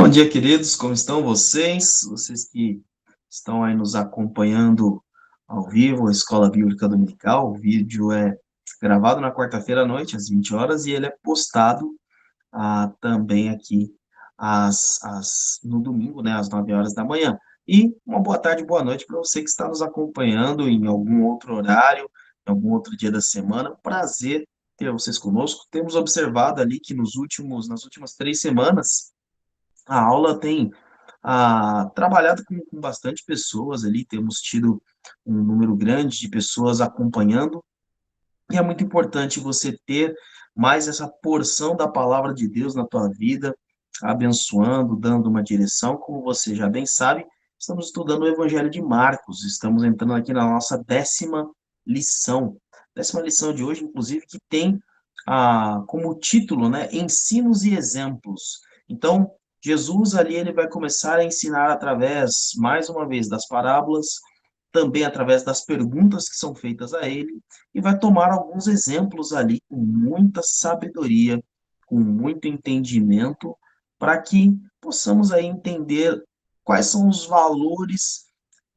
Bom dia, queridos, como estão vocês? Vocês que estão aí nos acompanhando ao vivo, a Escola Bíblica Dominical. O vídeo é gravado na quarta-feira à noite, às 20 horas, e ele é postado também aqui no domingo, né, às 9 horas da manhã. E uma boa tarde, boa noite para você que está nos acompanhando em algum outro horário, em algum outro dia da semana. Um prazer ter vocês conosco. Temos observado ali que nas últimas 3 semanas, a aula tem trabalhado com bastante pessoas ali, temos tido um número grande de pessoas acompanhando, e é muito importante você ter mais essa porção da palavra de Deus na tua vida, abençoando, dando uma direção. Como você já bem sabe, estamos estudando o Evangelho de Marcos, estamos entrando aqui na nossa lição. Décima lição de hoje, inclusive, que tem como título, né, Ensinos e Exemplos. Então, Jesus ali ele vai começar a ensinar através, mais uma vez, das parábolas, também através das perguntas que são feitas a ele, e vai tomar alguns exemplos ali com muita sabedoria, com muito entendimento, para que possamos aí entender quais são os valores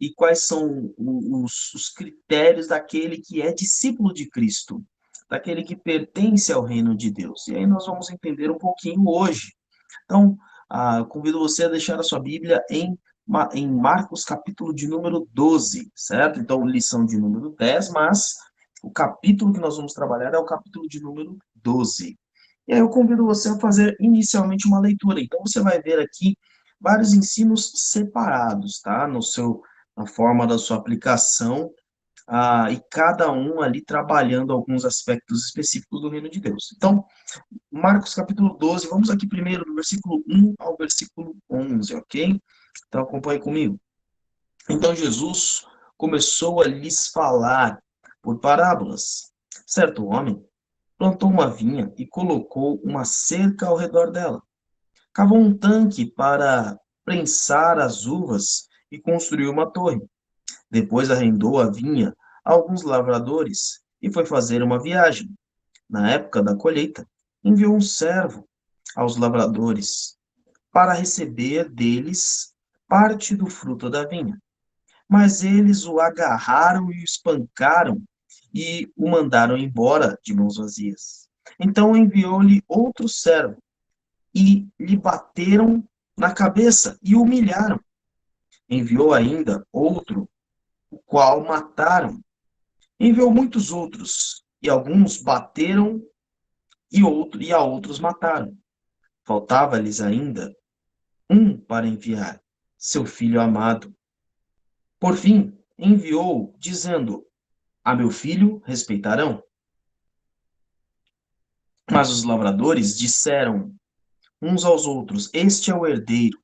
e quais são os critérios daquele que é discípulo de Cristo, daquele que pertence ao reino de Deus. E aí nós vamos entender um pouquinho hoje. Então, convido você a deixar a sua Bíblia em Marcos, capítulo de número 12, certo? Então, lição de número 10, mas o capítulo que nós vamos trabalhar é o capítulo de número 12. E aí eu convido você a fazer inicialmente uma leitura. Então, você vai ver aqui vários ensinos separados, tá? Na forma da sua aplicação, e cada um ali trabalhando alguns aspectos específicos do reino de Deus. Então, Marcos capítulo 12, vamos aqui primeiro do versículo 1 ao versículo 11, ok? Então acompanhe comigo. Então Jesus começou a lhes falar por parábolas. Certo homem plantou uma vinha e colocou uma cerca ao redor dela. Cavou um tanque para prensar as uvas e construiu uma torre. Depois arrendou a vinha a alguns lavradores e foi fazer uma viagem. Na época da colheita, enviou um servo aos lavradores para receber deles parte do fruto da vinha. Mas eles o agarraram e o espancaram e o mandaram embora de mãos vazias. Então enviou-lhe outro servo e lhe bateram na cabeça e o humilharam. Enviou ainda outro, o qual mataram. Enviou muitos outros e alguns bateram e a outros mataram. Faltava-lhes ainda um para enviar, seu filho amado. Por fim, enviou, dizendo: A meu filho respeitarão. Mas os lavradores disseram uns aos outros: Este é o herdeiro.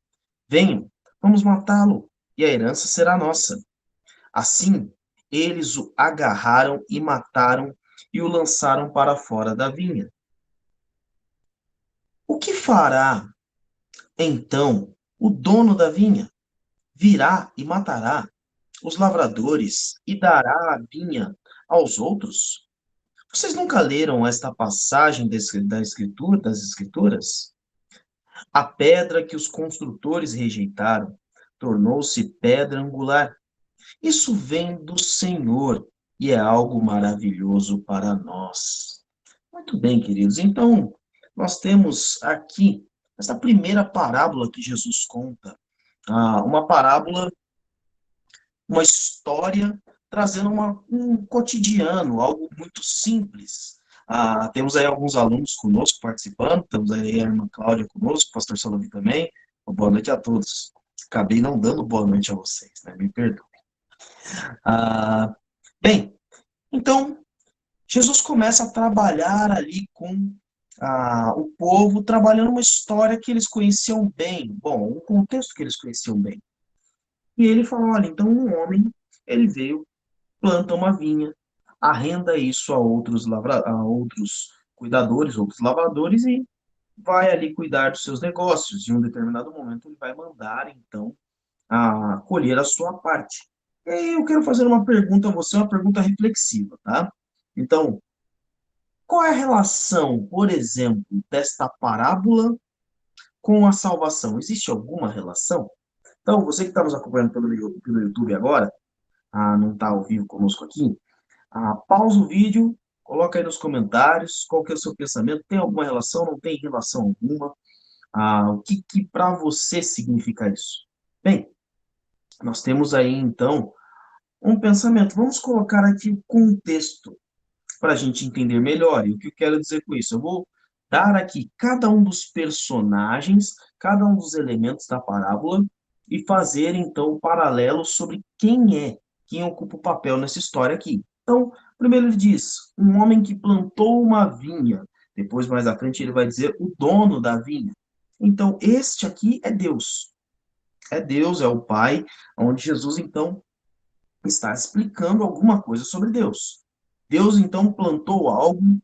Venham, vamos matá-lo, e a herança será nossa. Assim, eles o agarraram e mataram e o lançaram para fora da vinha. O que fará, então, o dono da vinha? Virá e matará os lavradores e dará a vinha aos outros? Vocês nunca leram esta passagem das Escrituras? A pedra que os construtores rejeitaram tornou-se pedra angular. Isso vem do Senhor e é algo maravilhoso para nós. Muito bem, queridos. Então, nós temos aqui essa primeira parábola que Jesus conta. Uma parábola, uma história trazendo um cotidiano, algo muito simples. Temos aí alguns alunos conosco participando, temos aí a irmã Cláudia conosco, o pastor Salomão também. Boa noite a todos. Acabei não dando boa noite a vocês, né? Me perdoem. Ah, bem, então, Jesus começa a trabalhar ali com o povo, trabalhando uma história que eles conheciam bem. Bom, um contexto que eles conheciam bem. E ele fala, olha, então um homem, ele veio, planta uma vinha, arrenda isso a outros cuidadores, outros lavradores, e vai ali cuidar dos seus negócios. Em um determinado momento, ele vai mandar, então, colher a sua parte. E aí eu quero fazer uma pergunta a você, uma pergunta reflexiva, tá? Então, qual é a relação, por exemplo, desta parábola com a salvação? Existe alguma relação? Então, você que está nos acompanhando pelo YouTube agora, não está ao vivo conosco aqui, pausa o vídeo, coloca aí nos comentários qual que é o seu pensamento, tem alguma relação, não tem relação alguma? O que para você significa isso? Bem, nós temos aí, então, um pensamento. Vamos colocar aqui o contexto para a gente entender melhor. E o que eu quero dizer com isso? Eu vou dar aqui cada um dos personagens, cada um dos elementos da parábola e fazer, então, um paralelo sobre quem ocupa o papel nessa história aqui. Então, primeiro ele diz, um homem que plantou uma vinha. Depois, mais à frente, ele vai dizer o dono da vinha. Então, este aqui é Deus. É Deus, é o Pai, onde Jesus, então, está explicando alguma coisa sobre Deus. Deus, então, plantou algo,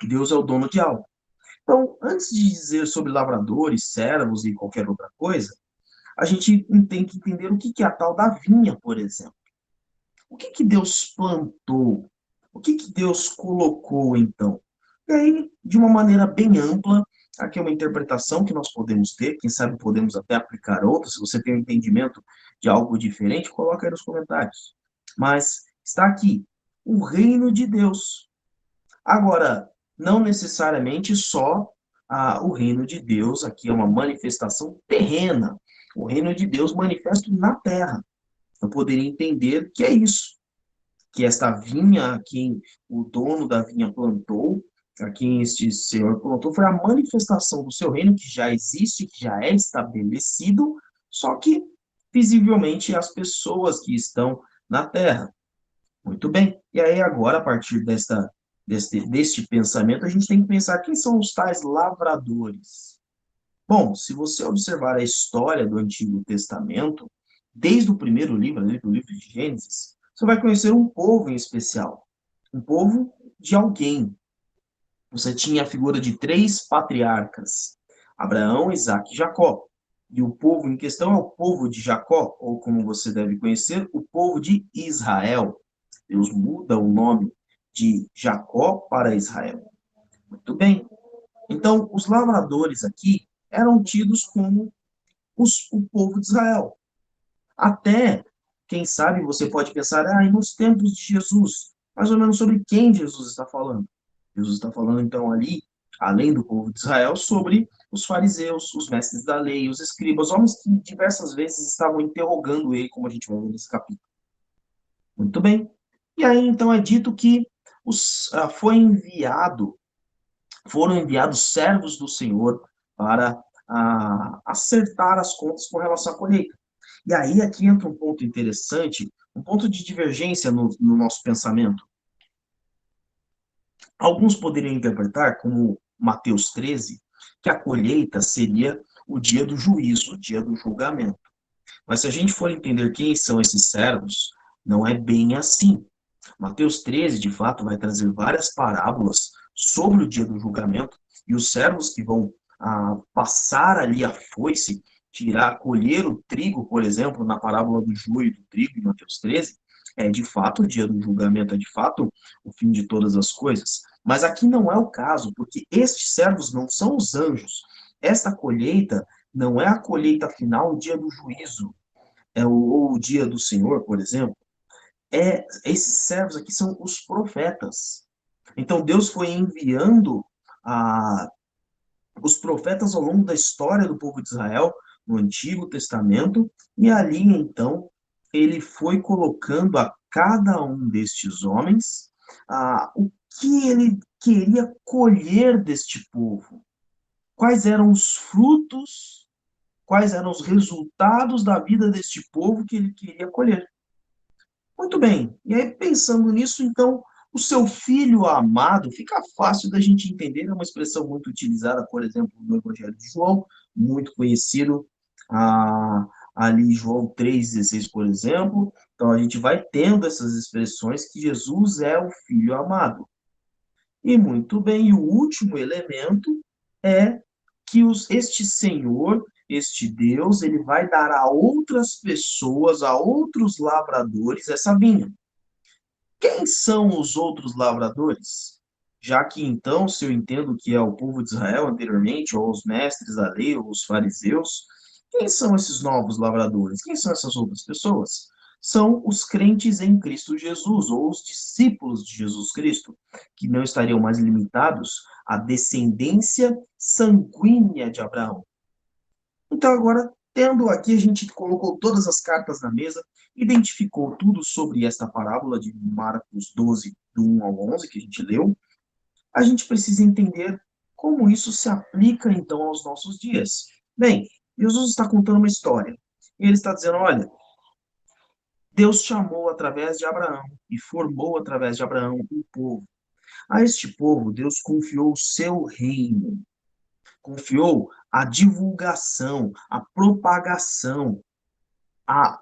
Deus é o dono de algo. Então, antes de dizer sobre lavradores, servos e qualquer outra coisa, a gente tem que entender o que é a tal da vinha, por exemplo. O que Deus plantou? O que Deus colocou, então? E aí, de uma maneira bem ampla, aqui é uma interpretação que nós podemos ter, quem sabe podemos até aplicar outra. Se você tem um entendimento de algo diferente, coloca aí nos comentários. Mas está aqui, o reino de Deus. Agora, não necessariamente só o reino de Deus, aqui é uma manifestação terrena. O reino de Deus manifesto na terra. Eu poderia entender que é isso, que esta vinha a quem o dono da vinha plantou, a quem este Senhor plantou, foi a manifestação do seu reino que já existe, que já é estabelecido, só que visivelmente as pessoas que estão na terra. Muito bem. E aí agora, a partir deste pensamento, a gente tem que pensar quem são os tais lavradores. Bom, se você observar a história do Antigo Testamento, desde o primeiro livro, ali, do livro de Gênesis, você vai conhecer um povo em especial, um povo de alguém. Você tinha a figura de três patriarcas, Abraão, Isaque e Jacó. E o povo em questão é o povo de Jacó, ou como você deve conhecer, o povo de Israel. Deus muda o nome de Jacó para Israel. Muito bem. Então, os lavradores aqui eram tidos como o povo de Israel. Até, quem sabe, você pode pensar, e nos tempos de Jesus, mais ou menos sobre quem Jesus está falando. Jesus está falando, então, ali, além do povo de Israel, sobre os fariseus, os mestres da lei, os escribas, homens que diversas vezes estavam interrogando ele, como a gente vai ver nesse capítulo. Muito bem. E aí, então, é dito que foram enviados servos do Senhor para acertar as contas com relação à colheita. E aí aqui entra um ponto interessante, um ponto de divergência no nosso pensamento. Alguns poderiam interpretar, como Mateus 13, que a colheita seria o dia do juízo, o dia do julgamento. Mas se a gente for entender quem são esses servos, não é bem assim. Mateus 13, de fato, vai trazer várias parábolas sobre o dia do julgamento, e os servos que vão passar ali a foice, colher o trigo, por exemplo, na parábola do joio e do trigo, em Mateus 13, é de fato o dia do julgamento, é de fato o fim de todas as coisas. Mas aqui não é o caso, porque estes servos não são os anjos. Esta colheita não é a colheita final, o dia do juízo, ou o dia do Senhor, por exemplo. Esses servos aqui são os profetas. Então, Deus foi enviando os profetas ao longo da história do povo de Israel, no Antigo Testamento, e ali, então, ele foi colocando a cada um destes homens o que ele queria colher deste povo. Quais eram os frutos, quais eram os resultados da vida deste povo que ele queria colher. Muito bem. E aí, pensando nisso, então, o seu filho amado, fica fácil da gente entender, é uma expressão muito utilizada, por exemplo, no Evangelho de João, muito conhecido, ali João 3,16, por exemplo. Então, a gente vai tendo essas expressões que Jesus é o filho amado. E muito bem, e o último elemento é que este Senhor, este Deus, ele vai dar a outras pessoas, a outros lavradores, essa vinha. Quem são os outros lavradores? Já que então, se eu entendo que é o povo de Israel anteriormente, ou os mestres da lei, ou os fariseus, quem são esses novos lavradores? Quem são essas outras pessoas? São os crentes em Cristo Jesus, ou os discípulos de Jesus Cristo, que não estariam mais limitados à descendência sanguínea de Abraão. Então, agora, tendo aqui, a gente colocou todas as cartas na mesa, identificou tudo sobre esta parábola de Marcos 12, do 1 ao 11, que a gente leu, a gente precisa entender como isso se aplica, então, aos nossos dias. Bem, Jesus está contando uma história. E ele está dizendo, olha, Deus chamou através de Abraão e formou através de Abraão um povo. A este povo, Deus confiou o seu reino, confiou a divulgação, a propagação,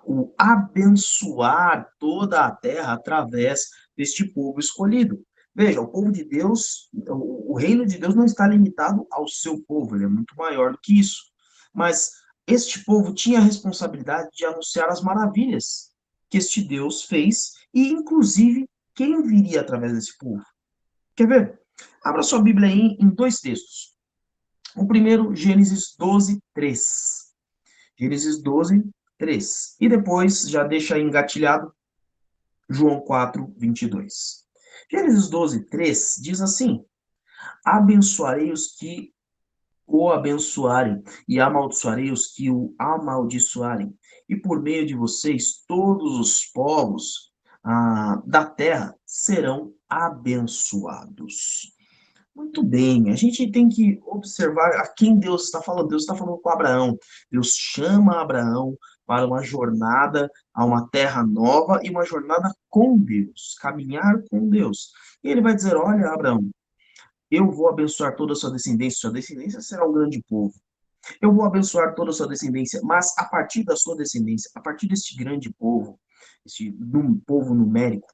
o abençoar toda a terra através deste povo escolhido. Veja, o povo de Deus, o reino de Deus não está limitado ao seu povo, ele é muito maior do que isso. Mas este povo tinha a responsabilidade de anunciar as maravilhas que este Deus fez e, inclusive, quem viria através desse povo. Quer ver? Abra sua Bíblia aí em dois textos. O primeiro, Gênesis 12, 3. Gênesis 12, 3. E depois, já deixa engatilhado, João 4, 22. Gênesis 12, 3 diz assim: abençoarei os que o abençoarem, e amaldiçoarei os que o amaldiçoarem. E por meio de vocês, todos os povos da terra serão abençoados. Muito bem, a gente tem que observar a quem Deus está falando. Deus está falando com Abraão. Deus chama Abraão para uma jornada a uma terra nova e uma jornada com Deus, caminhar com Deus. E ele vai dizer: olha, Abraão, eu vou abençoar toda a sua descendência será um grande povo. Eu vou abençoar toda a sua descendência, mas a partir da sua descendência, a partir deste grande povo, este povo numérico,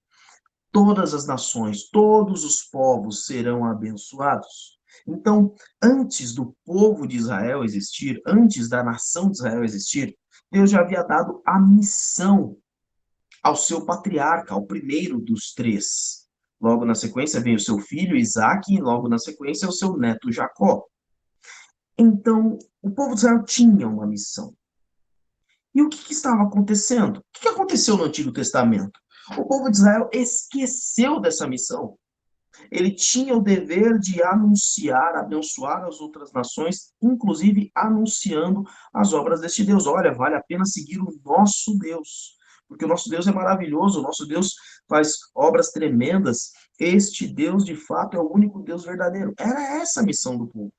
todas as nações, todos os povos serão abençoados. Então, antes do povo de Israel existir, antes da nação de Israel existir, Deus já havia dado a missão ao seu patriarca, ao primeiro dos três. Logo na sequência vem o seu filho Isaque, e logo na sequência o seu neto Jacó. Então, o povo de Israel tinha uma missão. E o que estava acontecendo? O que aconteceu no Antigo Testamento? O povo de Israel esqueceu dessa missão. Ele tinha o dever de anunciar, abençoar as outras nações, inclusive anunciando as obras deste Deus. Olha, vale a pena seguir o nosso Deus, porque o nosso Deus é maravilhoso, o nosso Deus faz obras tremendas. Este Deus, de fato, é o único Deus verdadeiro. Era essa a missão do povo.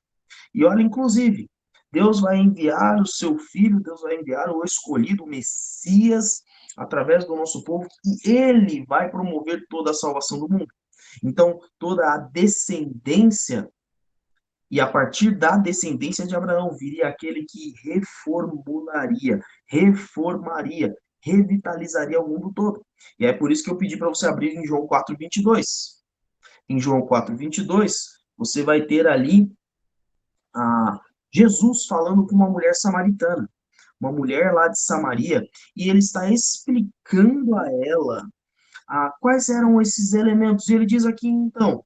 E olha, inclusive, Deus vai enviar o seu filho, Deus vai enviar o escolhido, o Messias, através do nosso povo, e ele vai promover toda a salvação do mundo. Então, toda a descendência, e a partir da descendência de Abraão, viria aquele que reformaria, revitalizaria o mundo todo. E é por isso que eu pedi para você abrir em João 4, 22. Em João 4, 22, você vai ter ali Jesus falando com uma mulher samaritana, uma mulher lá de Samaria, e ele está explicando a ela quais eram esses elementos. E ele diz aqui, então,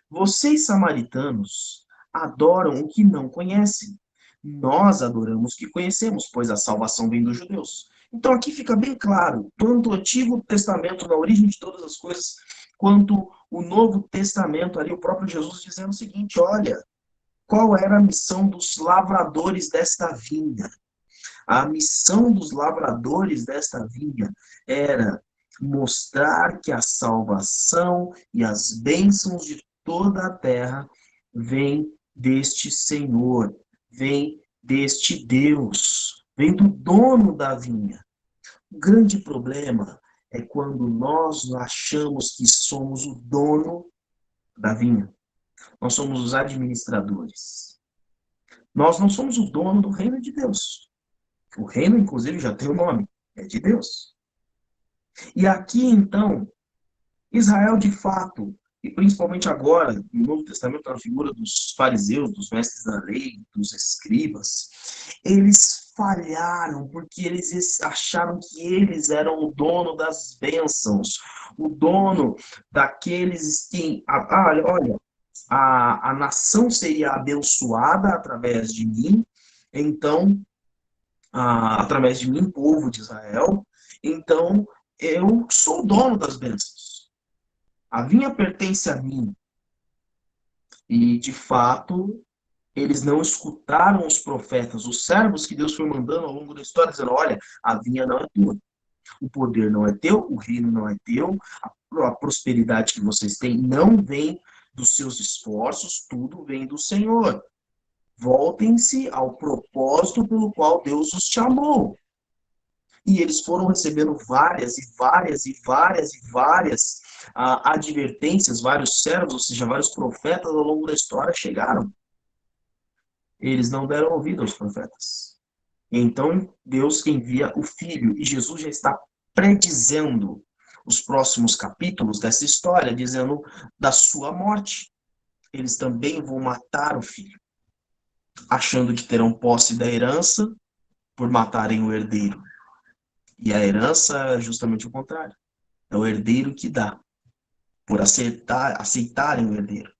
vocês samaritanos adoram o que não conhecem. Nós adoramos o que conhecemos, pois a salvação vem dos judeus. Então aqui fica bem claro, tanto o Antigo Testamento, na origem de todas as coisas, quanto o Novo Testamento, ali o próprio Jesus dizendo o seguinte: olha, qual era a missão dos lavradores desta vinha? A missão dos lavradores desta vinha era mostrar que a salvação e as bênçãos de toda a terra vêm deste Senhor, vêm deste Deus, vem do dono da vinha. O grande problema é quando nós achamos que somos o dono da vinha. Nós somos os administradores. Nós não somos o dono do reino de Deus. O reino, inclusive, já tem o nome, é de Deus. E aqui, então, Israel, de fato, e principalmente agora, no Novo Testamento, na figura dos fariseus, dos mestres da lei, dos escribas, eles falharam porque eles acharam que eles eram o dono das bênçãos, o dono daqueles que... olha, a nação seria abençoada através de mim, então, através de mim, povo de Israel, então eu sou o dono das bênçãos. A vinha pertence a mim. E, de fato, eles não escutaram os profetas, os servos que Deus foi mandando ao longo da história, dizendo: olha, a vinha não é tua, o poder não é teu, o reino não é teu, a prosperidade que vocês têm não vem dos seus esforços, tudo vem do Senhor. Voltem-se ao propósito pelo qual Deus os chamou. E eles foram recebendo várias e várias e várias e várias advertências, vários servos, ou seja, vários profetas ao longo da história chegaram. Eles não deram ouvido aos profetas. Então Deus envia o Filho, e Jesus já está predizendo os próximos capítulos dessa história, dizendo da sua morte. Eles também vão matar o Filho, achando que terão posse da herança por matarem o herdeiro. E a herança é justamente o contrário. É o herdeiro que dá, por aceitarem o herdeiro.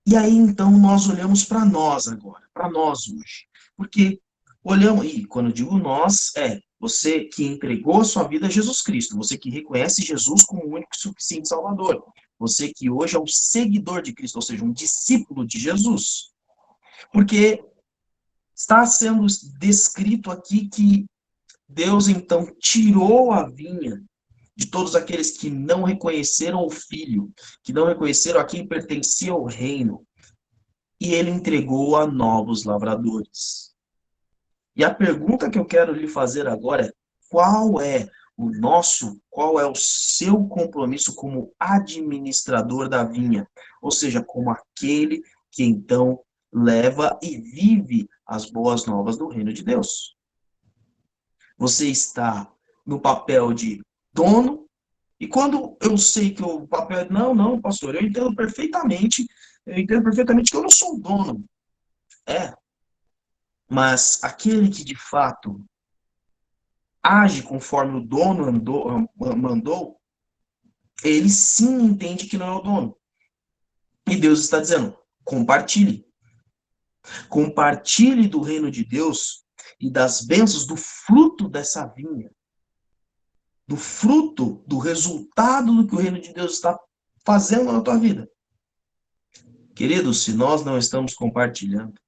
E aí, então, nós olhamos para nós agora, para nós hoje. Porque olhamos, e quando eu digo nós, é você que entregou a sua vida a Jesus Cristo, você que reconhece Jesus como o único e suficiente Salvador, você que hoje é um seguidor de Cristo, ou seja, um discípulo de Jesus. Porque está sendo descrito aqui que Deus, então, tirou a vinha de todos aqueles que não reconheceram o Filho, que não reconheceram a quem pertencia o reino, e ele entregou a novos lavradores. E a pergunta que eu quero lhe fazer agora é: qual é o seu compromisso como administrador da vinha? Ou seja, como aquele que então leva e vive as boas novas do reino de Deus. Você está no papel de dono, e quando eu sei que o papel é, não, pastor, eu entendo perfeitamente que eu não sou o dono. É, mas aquele que de fato age conforme o dono mandou, ele sim entende que não é o dono. E Deus está dizendo: compartilhe. Compartilhe do reino de Deus e das bênçãos do fruto dessa vinha, do fruto, do resultado do que o reino de Deus está fazendo na tua vida. Queridos, se nós não estamos compartilhando,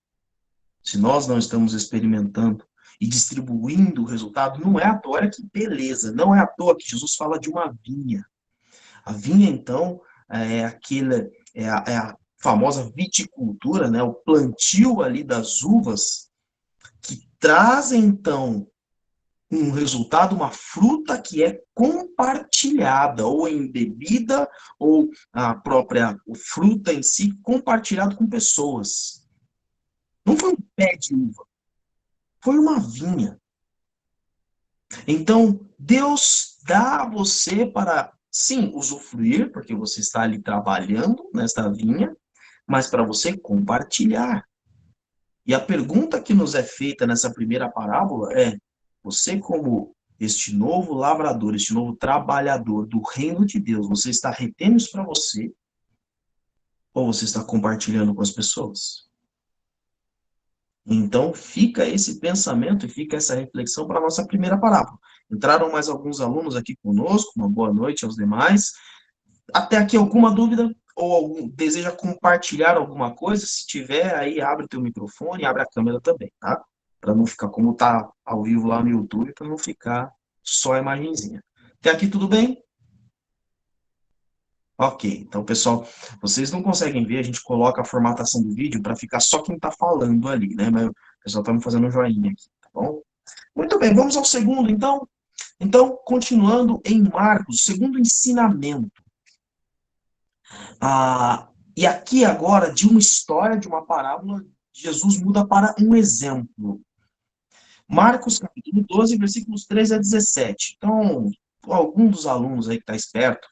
se nós não estamos experimentando e distribuindo o resultado, não é à toa, olha que beleza, não é à toa que Jesus fala de uma vinha. A vinha, então, é a famosa viticultura, né, o plantio ali das uvas, que traz, então, um resultado, uma fruta que é compartilhada, ou em bebida, ou a própria fruta em si, compartilhado com pessoas. Não foi um pé de uva, foi uma vinha. Então, Deus dá a você para, sim, usufruir, porque você está ali trabalhando nesta vinha, mas para você compartilhar. E a pergunta que nos é feita nessa primeira parábola é: você, como este novo lavrador, este novo trabalhador do reino de Deus, você está retendo isso para você, ou você está compartilhando com as pessoas? Então, fica esse pensamento e fica essa reflexão para a nossa primeira parábola. Entraram mais alguns alunos aqui conosco, uma boa noite aos demais. Até aqui alguma dúvida ou deseja compartilhar alguma coisa? Se tiver, aí abre o teu microfone, abre a câmera também, tá? Para não ficar como tá ao vivo lá no YouTube, para não ficar só a imagenzinha. Até aqui tudo bem? Ok, então pessoal, vocês não conseguem ver, a gente coloca a formatação do vídeo para ficar só quem está falando ali, né? Mas o pessoal está me fazendo um joinha aqui, tá bom? Muito bem, vamos ao segundo, então. Então, continuando em Marcos, segundo ensinamento. E aqui agora, de uma história, de uma parábola, Jesus muda para um exemplo. Marcos capítulo 12, versículos 13 a 17. Então, algum dos alunos aí que está esperto,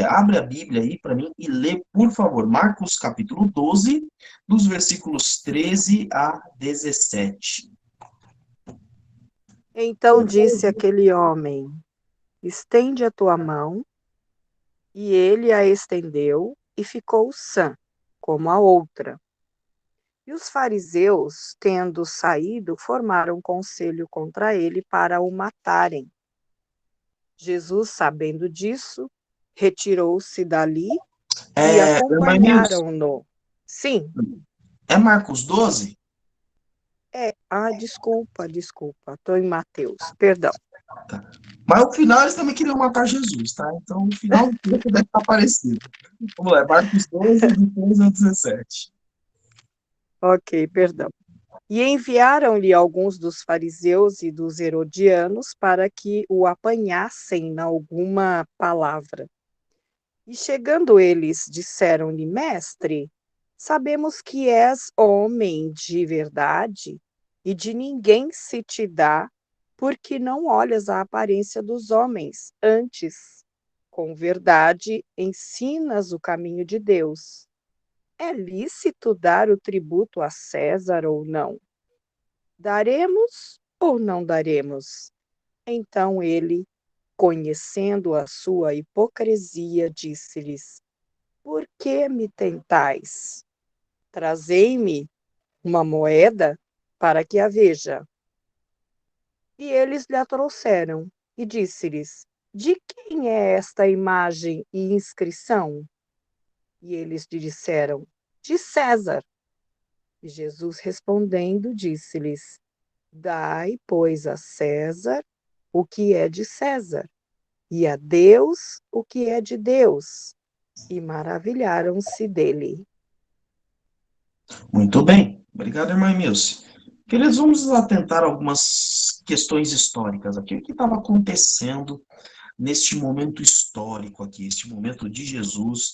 abre a Bíblia aí para mim e lê, por favor, Marcos capítulo 12, dos versículos 13 a 17. Então disse aquele homem: estende a tua mão. E ele a estendeu e ficou sã, como a outra. E os fariseus, tendo saído, formaram conselho contra ele para o matarem. Jesus, sabendo disso, retirou-se dali e Irmã Nilce, acompanharam-no. Sim, é Marcos 12? é. Ah, desculpa, estou em Mateus, perdão. Mas no final eles também queriam matar Jesus, tá? Então no final do texto deve estar parecido. Vamos lá, Marcos 12, do 13 ao 17. Ok, perdão. E enviaram-lhe alguns dos fariseus e dos herodianos para que o apanhassem em alguma palavra. E chegando eles, disseram-lhe: Mestre, sabemos que és homem de verdade e de ninguém se te dá, porque não olhas a aparência dos homens, antes, com verdade, ensinas o caminho de Deus. É lícito dar o tributo a César ou não? Daremos ou não daremos? Então ele, conhecendo a sua hipocrisia, disse-lhes: Por que me tentais? Trazei-me uma moeda para que a veja. E eles lhe a trouxeram, e disse-lhes: De quem é esta imagem e inscrição? E eles lhe disseram: De César. E Jesus respondendo, disse-lhes: Dai, pois, a César o que é de César, e a Deus o que é de Deus. E maravilharam-se dele. Muito bem. Obrigado, irmã Nilce. Queridos, vamos atentar a algumas questões históricas aqui. O que estava acontecendo neste momento histórico aqui, este momento de Jesus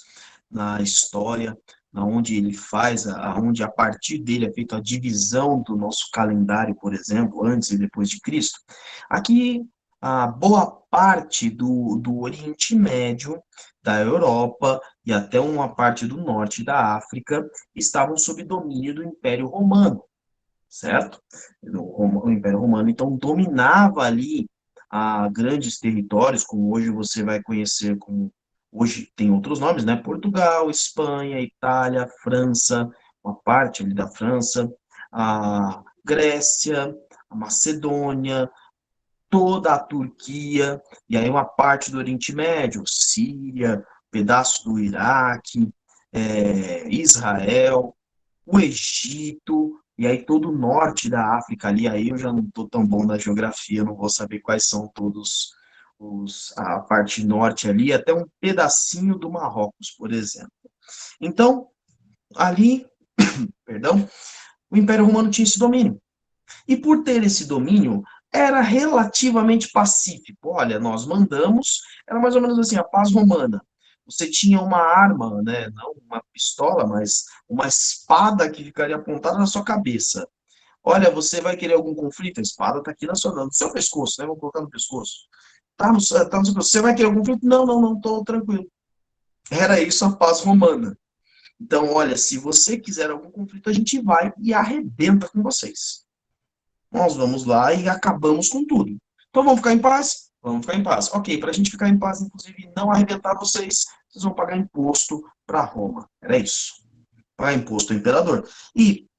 na história, onde ele faz, onde a partir dele é feita a divisão do nosso calendário, por exemplo, antes e depois de Cristo. Aqui, a boa parte do Oriente Médio, da Europa e até uma parte do norte da África estavam sob domínio do Império Romano, certo? O Império Romano, então, dominava ali grandes territórios, como hoje você vai conhecer, como hoje tem outros nomes, né? Portugal, Espanha, Itália, França, uma parte ali da França, a Grécia, a Macedônia, toda a Turquia, e aí uma parte do Oriente Médio, Síria, pedaço do Iraque, Israel, o Egito, e aí todo o norte da África ali, aí eu já não estou tão bom na geografia, não vou saber quais são todos a parte norte ali, até um pedacinho do Marrocos, por exemplo. Então, ali, perdão, o Império Romano tinha esse domínio. E por ter esse domínio, era relativamente pacífico. Olha, nós mandamos, era mais ou menos assim, a paz romana. Você tinha uma arma, né, não uma pistola, mas uma espada que ficaria apontada na sua cabeça. Olha, você vai querer algum conflito? A espada está aqui no seu pescoço, né? Vou colocar no pescoço. Tá no seu pescoço. Você vai querer algum conflito? Não, não, não, estou tranquilo. Era isso a paz romana. Então, olha, se você quiser algum conflito, a gente vai e arrebenta com vocês. Nós vamos lá e acabamos com tudo. Então vamos ficar em paz? Vamos ficar em paz. Ok, para a gente ficar em paz, inclusive, não arrebentar vocês, vocês vão pagar imposto para Roma. Era isso. Pagar imposto ao imperador. E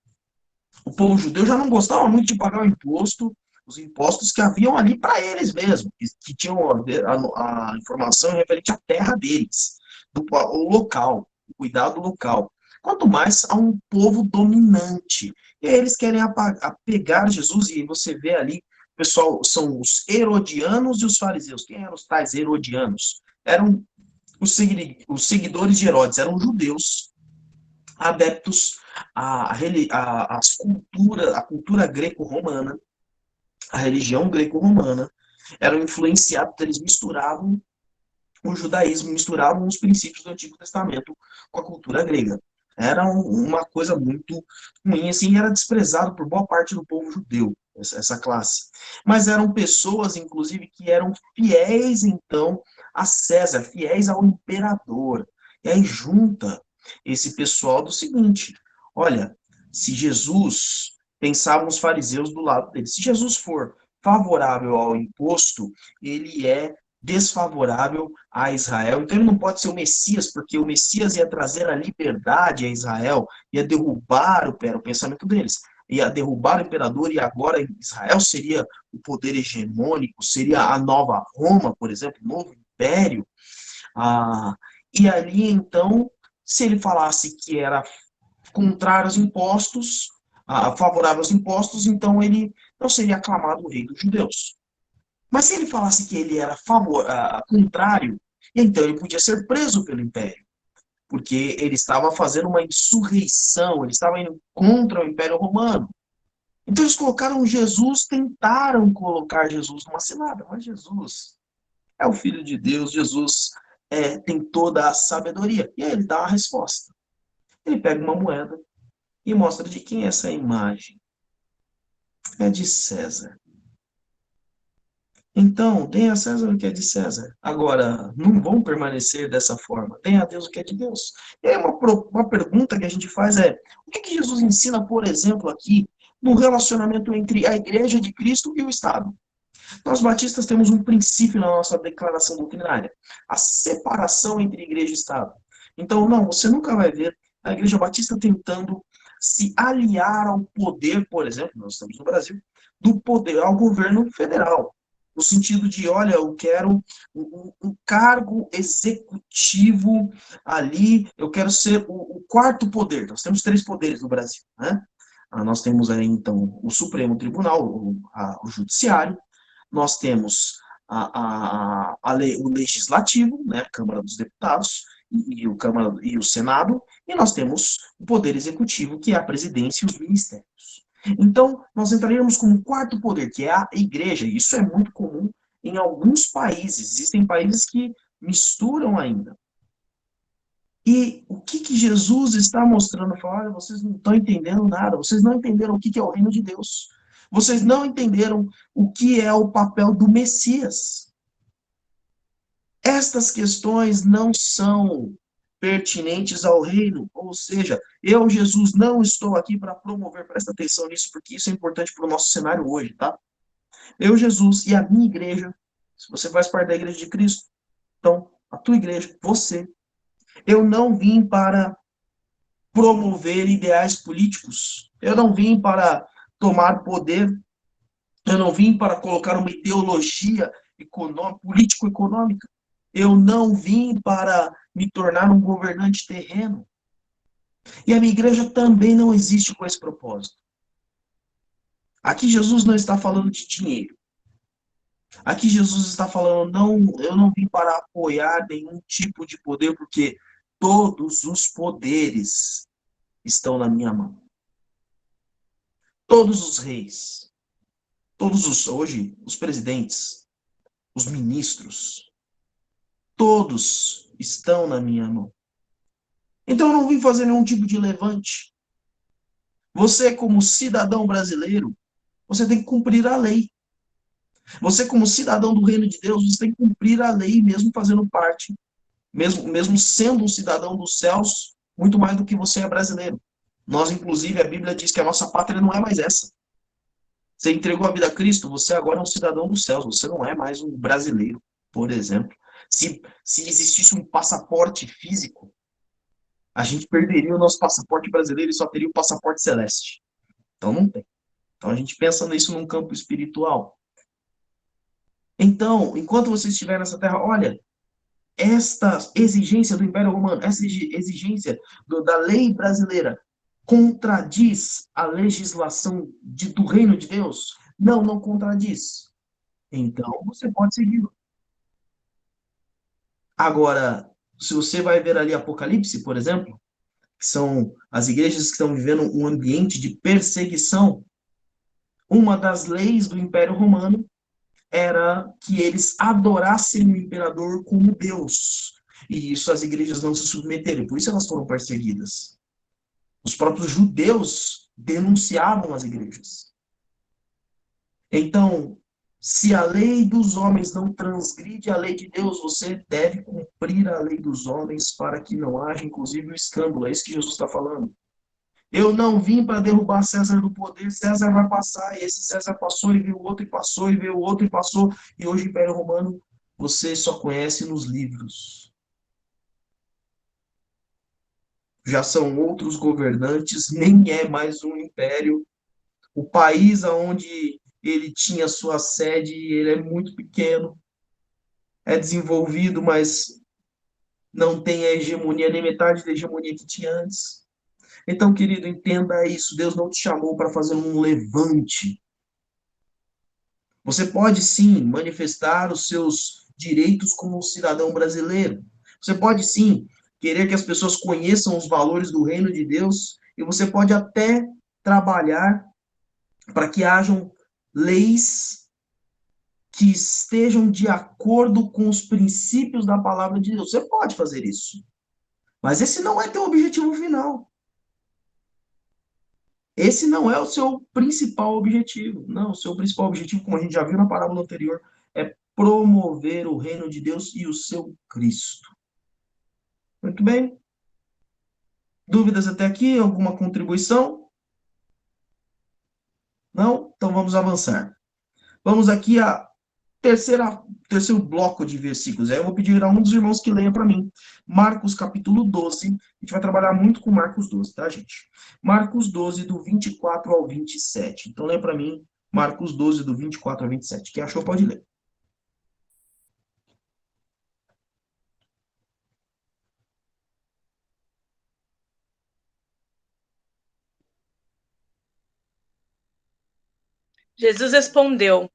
o povo judeu já não gostava muito de pagar o imposto, os impostos que haviam ali para eles mesmos, que tinham a informação referente à terra deles, o local, o cuidado local. Quanto mais a um povo dominante. E aí eles querem apegar Jesus, e você vê ali, pessoal, são os herodianos e os fariseus. Quem eram os tais herodianos? Eram os seguidores de Herodes, eram judeus adeptos à cultura greco-romana, à religião greco-romana, eram influenciados, eles misturavam o judaísmo, misturavam os princípios do Antigo Testamento com a cultura grega. Era uma coisa muito ruim, assim, era desprezado por boa parte do povo judeu, essa classe. Mas eram pessoas, inclusive, que eram fiéis, então, a César, fiéis ao imperador. E aí junta esse pessoal do seguinte: olha, se Jesus, pensavam os fariseus do lado dele, se Jesus for favorável ao imposto, ele é desfavorável a Israel. Então ele não pode ser o Messias, porque o Messias ia trazer a liberdade a Israel, ia derrubar o pensamento deles, ia derrubar o imperador, e agora Israel seria o poder hegemônico, seria a nova Roma, por exemplo, o novo império. Ah, e ali, então, se ele falasse que era contrário aos impostos, favorável aos impostos, então ele não seria aclamado o rei dos judeus. Mas se ele falasse que ele era contrário, então ele podia ser preso pelo império, porque ele estava fazendo uma insurreição, ele estava indo contra o Império Romano. Então eles colocaram Jesus, tentaram colocar Jesus numa cilada, mas Jesus é o Filho de Deus, Jesus tem toda a sabedoria. E aí ele dá a resposta. Ele pega uma moeda e mostra de quem é essa imagem. É de César. Então, dê a César o que é de César. Agora, não vão permanecer dessa forma. Dê a Deus o que é de Deus. E aí, uma pergunta que a gente faz é: o que Jesus ensina, por exemplo, aqui, no relacionamento entre a Igreja de Cristo e o Estado? Nós batistas temos um princípio na nossa declaração doutrinária: a separação entre Igreja e Estado. Então, não, você nunca vai ver a Igreja Batista tentando se aliar ao poder, por exemplo, nós estamos no Brasil, do poder ao governo federal. No sentido de, olha, eu quero um cargo executivo ali, eu quero ser o quarto poder. Nós temos três poderes no Brasil, né? Nós temos aí, então, o Supremo Tribunal, o Judiciário, nós temos o Legislativo, né, a Câmara dos Deputados, e o Senado, e nós temos o Poder Executivo, que é a presidência e os ministérios. Então, nós entraríamos com um quarto poder, que é a Igreja, e isso é muito comum em alguns países. Existem países que misturam ainda. E o que Jesus está mostrando? Fala, olha, vocês não estão entendendo nada, vocês não entenderam o que é o reino de Deus. Vocês não entenderam o que é o papel do Messias. Estas questões não são pertinentes ao reino, ou seja, eu, Jesus, não estou aqui para promover, presta atenção nisso, porque isso é importante para o nosso cenário hoje, tá? Eu, Jesus, e a minha igreja, se você faz parte da igreja de Cristo, então, a tua igreja, você, eu não vim para promover ideais políticos. Eu não vim para tomar poder. Eu não vim para colocar uma ideologia político-econômica. Eu não vim para me tornar um governante terreno. E a minha igreja também não existe com esse propósito. Aqui Jesus não está falando de dinheiro. Aqui Jesus está falando, não, eu não vim para apoiar nenhum tipo de poder, porque todos os poderes estão na minha mão. Todos os reis, hoje, os presidentes, os ministros, todos estão na minha mão. Então eu não vim fazer nenhum tipo de levante. Você, como cidadão brasileiro, você tem que cumprir a lei. Você, como cidadão do reino de Deus, você tem que cumprir a lei, mesmo fazendo parte, mesmo sendo um cidadão dos céus, muito mais do que você é brasileiro. Nós, inclusive, a Bíblia diz que a nossa pátria não é mais essa. Você entregou a vida a Cristo, você agora é um cidadão dos céus, você não é mais um brasileiro, por exemplo. Se existisse um passaporte físico, a gente perderia o nosso passaporte brasileiro e só teria o passaporte celeste. Então não tem. Então a gente pensa nisso num campo espiritual. Então, enquanto você estiver nessa terra, olha, esta exigência do Império Romano, essa exigência da lei brasileira, contradiz a legislação do reino de Deus? Não, não contradiz. Então, você pode seguir. Agora, se você vai ver ali Apocalipse, por exemplo, que são as igrejas que estão vivendo um ambiente de perseguição, uma das leis do Império Romano era que eles adorassem o imperador como Deus. E isso as igrejas não se submeteram, por isso elas foram perseguidas. Os próprios judeus denunciavam as igrejas. Então, se a lei dos homens não transgride a lei de Deus, você deve cumprir a lei dos homens para que não haja, inclusive, o escândalo. É isso que Jesus está falando. Eu não vim para derrubar César do poder, César vai passar, e esse César passou e veio outro e passou, e veio outro e passou, e hoje o Império Romano você só conhece nos livros. Já são outros governantes, nem é mais um império. O país onde ele tinha sua sede, ele é muito pequeno, é desenvolvido, mas não tem a hegemonia, nem metade da hegemonia que tinha antes. Então, querido, entenda isso. Deus não te chamou para fazer um levante. Você pode sim manifestar os seus direitos como um cidadão brasileiro. Você pode sim querer que as pessoas conheçam os valores do reino de Deus e você pode até trabalhar para que hajam leis que estejam de acordo com os princípios da palavra de Deus. Você pode fazer isso. Mas esse não é teu objetivo final. Esse não é o seu principal objetivo. Não, o seu principal objetivo, como a gente já viu na parábola anterior, é promover o reino de Deus e o seu Cristo. Muito bem. Dúvidas até aqui? Alguma contribuição? Não? Então vamos avançar. Vamos aqui a terceiro bloco de versículos. Aí eu vou pedir a um dos irmãos que leia para mim. Marcos capítulo 12. A gente vai trabalhar muito com Marcos 12, tá, gente? Marcos 12, do 24 ao 27. Então, leia para mim Marcos 12, do 24 ao 27. Quem achou, pode ler. Jesus respondeu: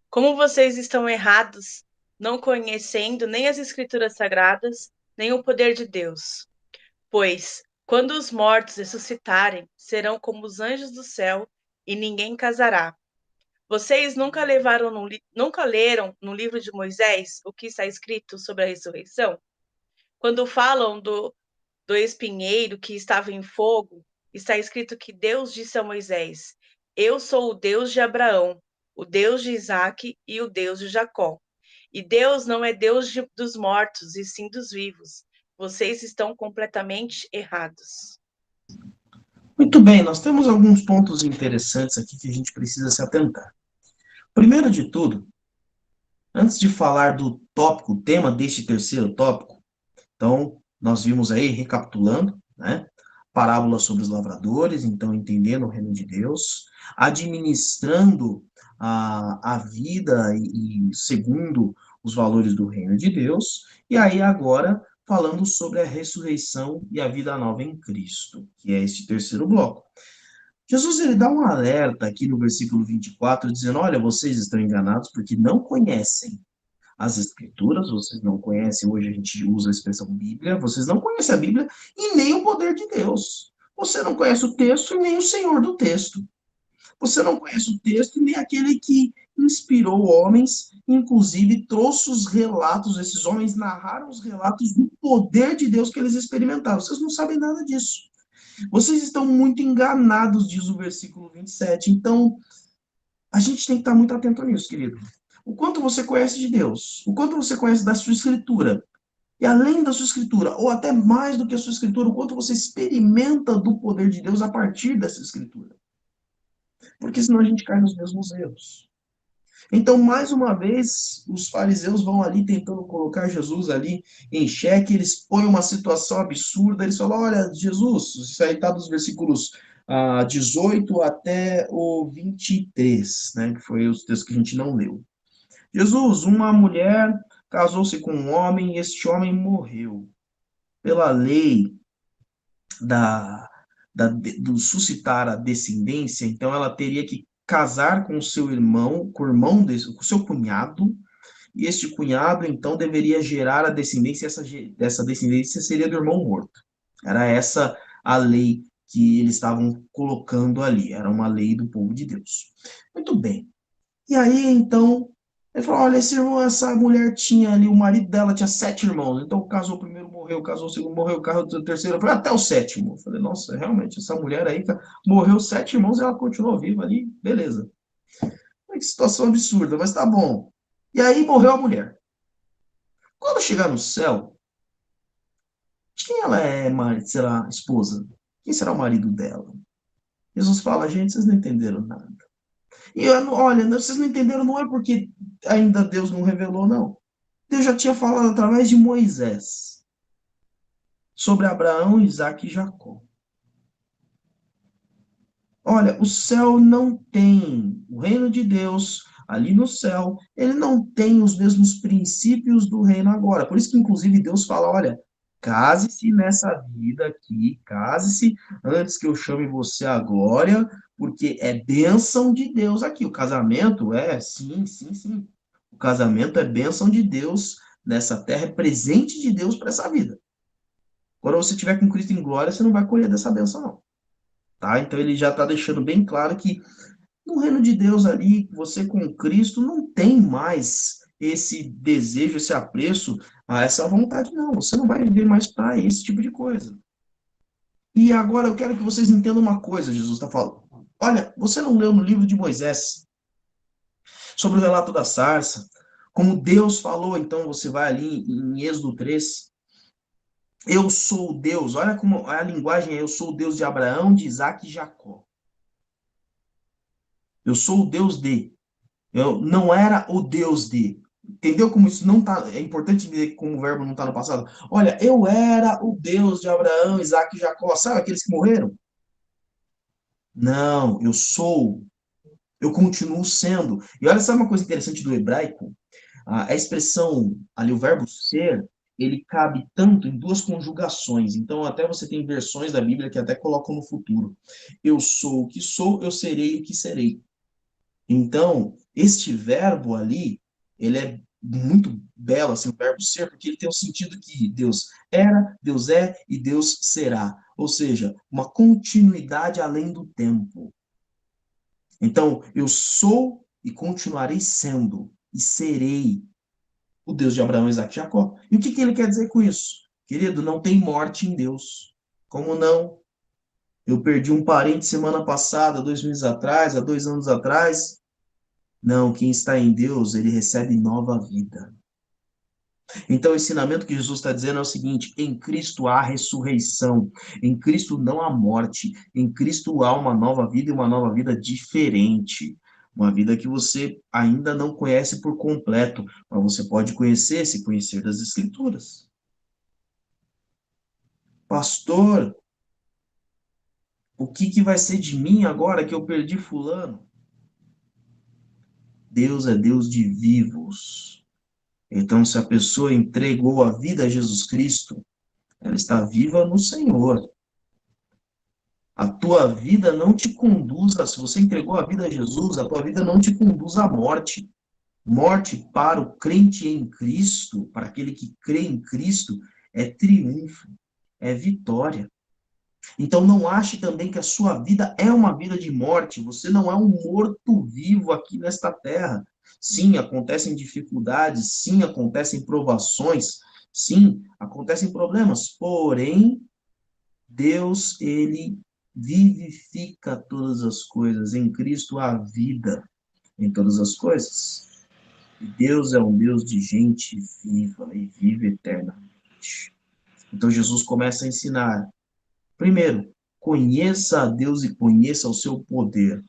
Como vocês estão errados, não conhecendo nem as Escrituras Sagradas, nem o poder de Deus. Pois, quando os mortos ressuscitarem, serão como os anjos do céu, e ninguém casará. Vocês nunca leram no livro de Moisés o que está escrito sobre a ressurreição? Quando falam do espinheiro que estava em fogo, está escrito que Deus disse a Moisés: Eu sou o Deus de Abraão, o Deus de Isaque e o Deus de Jacó. E Deus não é Deus dos mortos, e sim dos vivos. Vocês estão completamente errados. Muito bem, nós temos alguns pontos interessantes aqui que a gente precisa se atentar. Primeiro de tudo, antes de falar do tópico, o tema deste terceiro tópico, então, nós vimos aí, recapitulando, né? Parábola sobre os lavradores, então, entendendo o reino de Deus, administrando a vida e segundo os valores do reino de Deus, e aí agora falando sobre a ressurreição e a vida nova em Cristo, que é este terceiro bloco. Jesus ele dá um alerta aqui no versículo 24, dizendo: Olha, vocês estão enganados porque não conhecem as Escrituras, vocês não conhecem, hoje a gente usa a expressão Bíblia, vocês não conhecem a Bíblia e nem o poder de Deus. Você não conhece o texto e nem o Senhor do texto. Você não conhece o texto e nem aquele que inspirou homens, inclusive trouxe os relatos, esses homens narraram os relatos do poder de Deus que eles experimentaram. Vocês não sabem nada disso. Vocês estão muito enganados, diz o versículo 27. Então, a gente tem que estar muito atento nisso, querido. O quanto você conhece de Deus, o quanto você conhece da sua escritura, e além da sua escritura, ou até mais do que a sua escritura, o quanto você experimenta do poder de Deus a partir dessa escritura. Porque senão a gente cai nos mesmos erros. Então, mais uma vez, os fariseus vão ali tentando colocar Jesus ali em xeque, eles põem uma situação absurda, eles falam: Olha, Jesus, isso aí está dos versículos 18 até o 23, né, que foi os textos que a gente não leu. Jesus, uma mulher casou-se com um homem e este homem morreu. Pela lei da, do suscitar a descendência, então ela teria que casar com o seu irmão, com o irmão desse, com o seu cunhado, e este cunhado, então, deveria gerar a descendência, essa descendência seria do irmão morto. Era essa a lei que eles estavam colocando ali, era uma lei do povo de Deus. Muito bem. E aí, então, ele falou: Olha, essa mulher tinha ali, o marido dela tinha 7 irmãos. Então, casou o primeiro, morreu, casou o segundo, morreu, casou o terceiro, foi até o sétimo. Eu falei: Nossa, realmente, essa mulher aí morreu 7 irmãos e ela continuou viva ali, beleza. Que situação absurda, mas tá bom. E aí morreu a mulher. Quando chegar no céu, de quem ela é, será esposa? Quem será o marido dela? Jesus fala: Gente, vocês não entenderam nada. E olha, vocês não entenderam, não é porque ainda Deus não revelou, não. Deus já tinha falado através de Moisés sobre Abraão, Isaque e Jacó. Olha, o céu não tem, o reino de Deus ali no céu, ele não tem os mesmos princípios do reino agora. Por isso que, inclusive, Deus fala: olha, case-se nessa vida aqui, case-se antes que eu chame você à glória, porque é bênção de Deus aqui. O casamento sim, sim, sim. O casamento é bênção de Deus nessa terra, é presente de Deus para essa vida. Quando você estiver com Cristo em glória, você não vai colher dessa bênção, não. Tá? Então ele já está deixando bem claro que no reino de Deus ali, você com Cristo não tem mais esse desejo, esse apreço a essa vontade, não. Você não vai viver mais para esse tipo de coisa. E agora eu quero que vocês entendam uma coisa, Jesus está falando. Olha, você não leu no livro de Moisés sobre o relato da sarça, como Deus falou, então você vai ali em Êxodo 3, eu sou o Deus, olha como a linguagem é: eu sou o Deus de Abraão, de Isaac e Jacó. Eu sou o Deus de. Eu não era o Deus de. Entendeu como isso não tá? É importante entender como o verbo não está no passado. Olha, eu era o Deus de Abraão, Isaac e Jacó. Sabe aqueles que morreram? Não, eu sou. Eu continuo sendo. E olha, sabe uma coisa interessante do hebraico? A expressão ali, o verbo ser, ele cabe tanto em duas conjugações. Então, até você tem versões da Bíblia que até colocam no futuro. Eu sou o que sou, eu serei o que serei. Então, este verbo ali, ele é muito belo, assim, o verbo ser, porque ele tem o sentido que Deus era, Deus é e Deus será. Ou seja, uma continuidade além do tempo. Então, eu sou e continuarei sendo, e serei o Deus de Abraão, Isaac e Jacó. E o que ele quer dizer com isso? Querido, não tem morte em Deus. Como não? Eu perdi um parente semana passada, 2 meses atrás, há 2 anos atrás. Não, quem está em Deus, ele recebe nova vida. Então, o ensinamento que Jesus está dizendo é o seguinte: em Cristo há ressurreição, em Cristo não há morte, em Cristo há uma nova vida e uma nova vida diferente. Uma vida que você ainda não conhece por completo, mas você pode conhecer se conhecer das Escrituras. Pastor, o que vai ser de mim agora que eu perdi fulano? Deus é Deus de vivos. Então, se a pessoa entregou a vida a Jesus Cristo, ela está viva no Senhor. A tua vida não te conduz, se você entregou a vida a Jesus, a tua vida não te conduz à morte. Morte para o crente em Cristo, para aquele que crê em Cristo, é triunfo, é vitória. Então não ache também que a sua vida é uma vida de morte. Você não é um morto-vivo aqui nesta terra. Sim, acontecem dificuldades, sim, acontecem provações, sim, acontecem problemas. Porém, Deus, ele vivifica todas as coisas. Em Cristo há vida em todas as coisas. E Deus é um Deus de gente viva e vive eternamente. Então Jesus começa a ensinar. Primeiro, conheça a Deus e conheça o seu poder.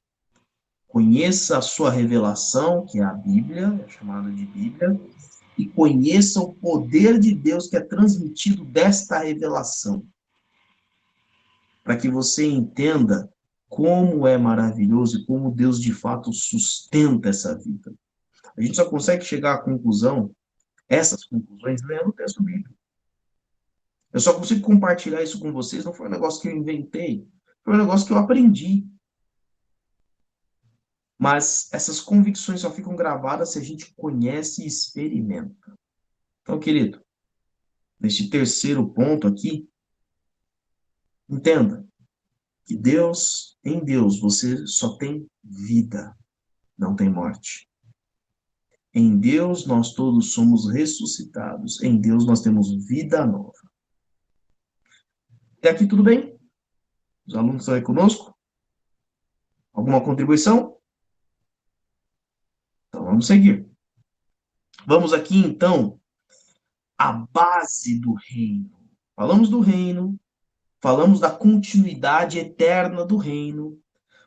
Conheça a sua revelação, que é a Bíblia, é chamada de Bíblia, e conheça o poder de Deus que é transmitido desta revelação. Para que você entenda como é maravilhoso e como Deus de fato sustenta essa vida. A gente só consegue chegar à conclusão, essas conclusões, lendo o texto bíblico. Eu só consigo compartilhar isso com vocês, não foi um negócio que eu inventei, foi um negócio que eu aprendi. Mas essas convicções só ficam gravadas se a gente conhece e experimenta. Então, querido, neste terceiro ponto aqui, entenda que Deus, em Deus, você só tem vida, não tem morte. Em Deus nós todos somos ressuscitados. Em Deus nós temos vida nova. Até aqui tudo bem? Os alunos estão aí conosco? Alguma contribuição? Então vamos seguir. Vamos aqui então à base do reino. Falamos do reino, falamos da continuidade eterna do reino,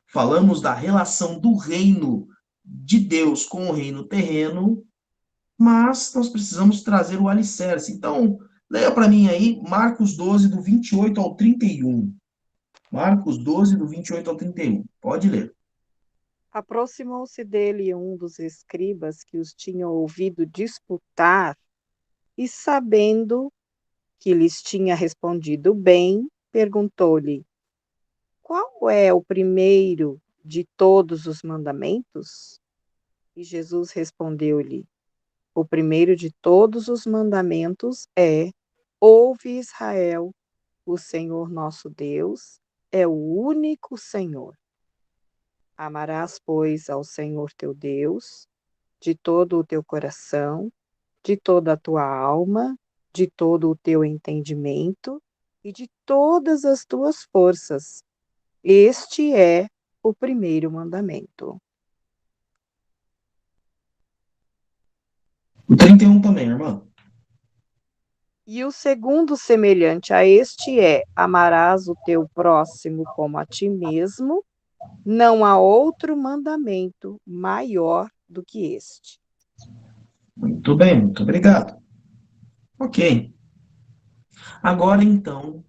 falamos da relação do reino de Deus com o reino terreno, mas nós precisamos trazer o alicerce. Então, leia para mim aí Marcos 12, do 28 ao 31. Marcos 12, do 28 ao 31. Pode ler. Aproximou-se dele um dos escribas que os tinha ouvido disputar, e sabendo que lhes tinha respondido bem, perguntou-lhe: Qual é o primeiro de todos os mandamentos? E Jesus respondeu-lhe: O primeiro de todos os mandamentos é: Ouve, Israel, o Senhor nosso Deus é o único Senhor. Amarás, pois, ao Senhor teu Deus de todo o teu coração, de toda a tua alma, de todo o teu entendimento e de todas as tuas forças. Este é o primeiro mandamento. O 31 também, irmã. E o segundo semelhante a este é: amarás o teu próximo como a ti mesmo. Não há outro mandamento maior do que este. Muito bem, muito obrigado. Ok. Agora, então,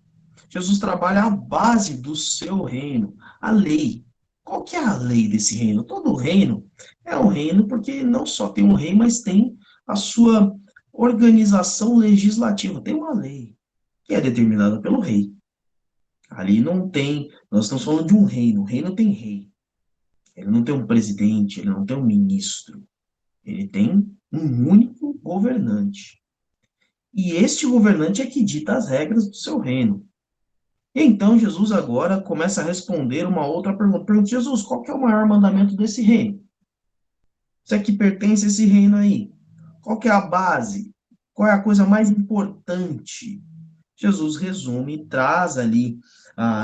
Jesus trabalha a base do seu reino, a lei. Qual que é a lei desse reino? Todo reino é um reino porque não só tem um rei, mas tem a sua organização legislativa. Tem uma lei que é determinada pelo rei. Ali não tem, nós estamos falando de um reino. O reino tem rei. Ele não tem um presidente, ele não tem um ministro. Ele tem um único governante. E este governante é que dita as regras do seu reino. Então Jesus agora começa a responder uma outra pergunta. Pergunta: Jesus, qual que é o maior mandamento desse reino? Você é que pertence a esse reino aí? Qual que é a base? Qual é a coisa mais importante? Jesus resume e traz ali,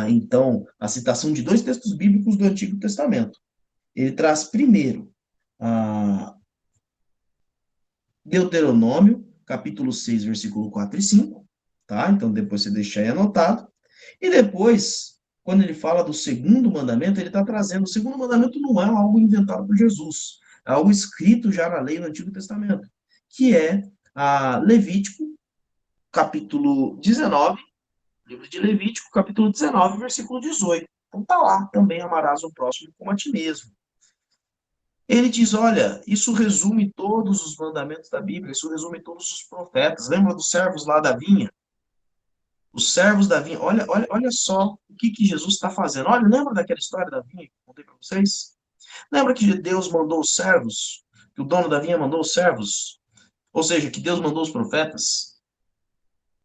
então, a citação de dois textos bíblicos do Antigo Testamento. Ele traz primeiro Deuteronômio, capítulo 6, versículo 4 e 5, tá? Então depois você deixa aí anotado. E depois, quando ele fala do segundo mandamento, ele está trazendo, o segundo mandamento não é algo inventado por Jesus, é algo escrito já na lei do Antigo Testamento, que é Levítico, capítulo 19, livro de Levítico, capítulo 19, versículo 18. Então tá lá, também amarás o próximo como a ti mesmo. Ele diz, olha, isso resume todos os mandamentos da Bíblia, isso resume todos os profetas. Lembra dos servos lá da vinha? Os servos da vinha, olha só o que Jesus está fazendo. Olha, lembra daquela história da vinha que eu contei para vocês? Lembra que Deus mandou os servos? Que o dono da vinha mandou os servos? Ou seja, que Deus mandou os profetas?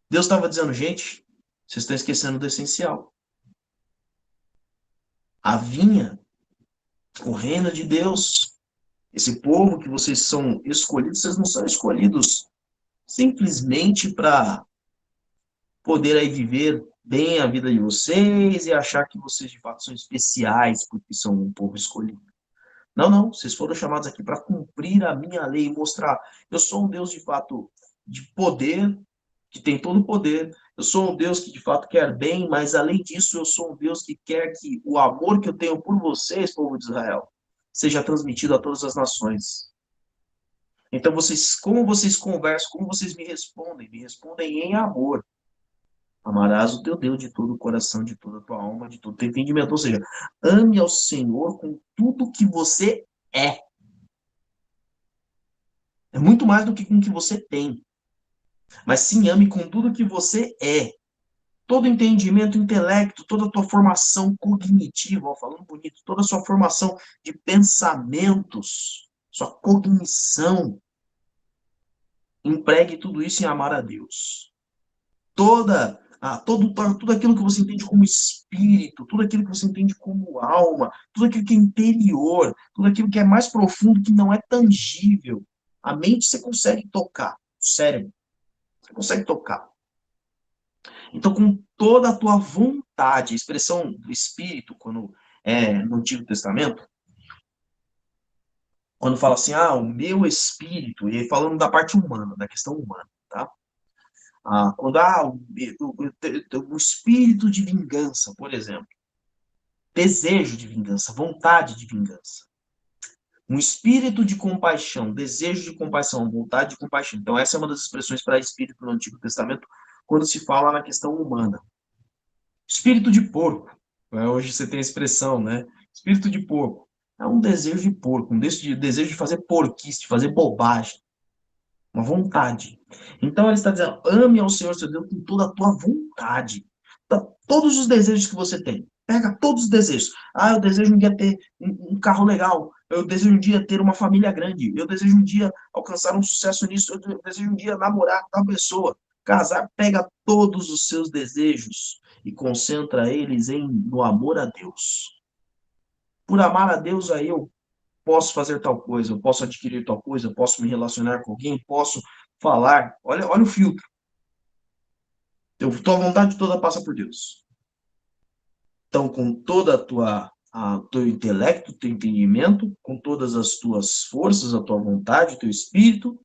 Deus estava dizendo, gente, vocês estão esquecendo do essencial. A vinha, o reino de Deus, esse povo que vocês são escolhidos, vocês não são escolhidos simplesmente para poder aí viver bem a vida de vocês e achar que vocês de fato são especiais porque são um povo escolhido. Não, não, vocês foram chamados aqui para cumprir a minha lei e mostrar, eu sou um Deus de fato de poder, que tem todo o poder, eu sou um Deus que de fato quer bem, mas além disso eu sou um Deus que quer que o amor que eu tenho por vocês, povo de Israel, seja transmitido a todas as nações. Então vocês, como vocês conversam, como vocês me respondem em amor. Amarás o teu Deus de todo o coração, de toda a tua alma, de todo o teu entendimento. Ou seja, ame ao Senhor com tudo que você é. É muito mais do que com o que você tem. Mas sim, ame com tudo que você é. Todo entendimento, intelecto, toda a tua formação cognitiva, ó, falando bonito, toda a sua formação de pensamentos, sua cognição, empregue tudo isso em amar a Deus. Tudo aquilo que você entende como espírito, tudo aquilo que você entende como alma, tudo aquilo que é interior, tudo aquilo que é mais profundo, que não é tangível. A mente você consegue tocar, o cérebro, você consegue tocar. Então, com toda a tua vontade, a expressão do espírito, quando é no Antigo Testamento, quando fala assim, o meu espírito, e falando da parte humana, da questão humana, tá? Quando o espírito de vingança, por exemplo, desejo de vingança, vontade de vingança. Um espírito de compaixão, desejo de compaixão, vontade de compaixão. Então, essa é uma das expressões para espírito no Antigo Testamento, quando se fala na questão humana. Espírito de porco. Hoje você tem a expressão, né? Espírito de porco. É um desejo de porco, um desejo de fazer porquice, de fazer bobagem. Uma vontade. Então ele está dizendo, ame ao Senhor seu Deus com toda a tua vontade. Todos os desejos que você tem. Pega todos os desejos. Ah, eu desejo um dia ter um carro legal. Eu desejo um dia ter uma família grande. Eu desejo um dia alcançar um sucesso nisso. Eu desejo um dia namorar com tal pessoa. Casar. Pega todos os seus desejos e concentra eles no amor a Deus. Por amar a Deus, aí eu posso fazer tal coisa, eu posso adquirir tal coisa, eu posso me relacionar com alguém, posso falar. Olha o filtro. Tua vontade toda passa por Deus. Então, com toda teu intelecto, teu entendimento, com todas as tuas forças, a tua vontade, o teu espírito,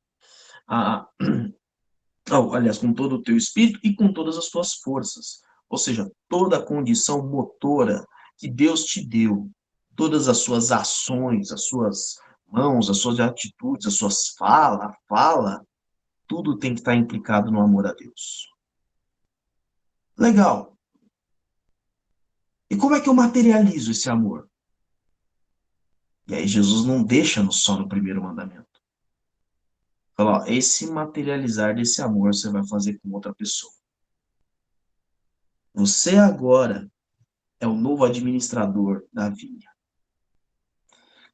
aliás, com todo o teu espírito e com todas as tuas forças. Ou seja, toda a condição motora que Deus te deu, todas as suas ações, as suas mãos, as suas atitudes, as suas fala, tudo tem que estar implicado no amor a Deus. Legal. E como é que eu materializo esse amor? E aí Jesus não deixa-nos só no primeiro mandamento. Fala, ó, esse materializar desse amor você vai fazer com outra pessoa. Você agora é o novo administrador da vinha.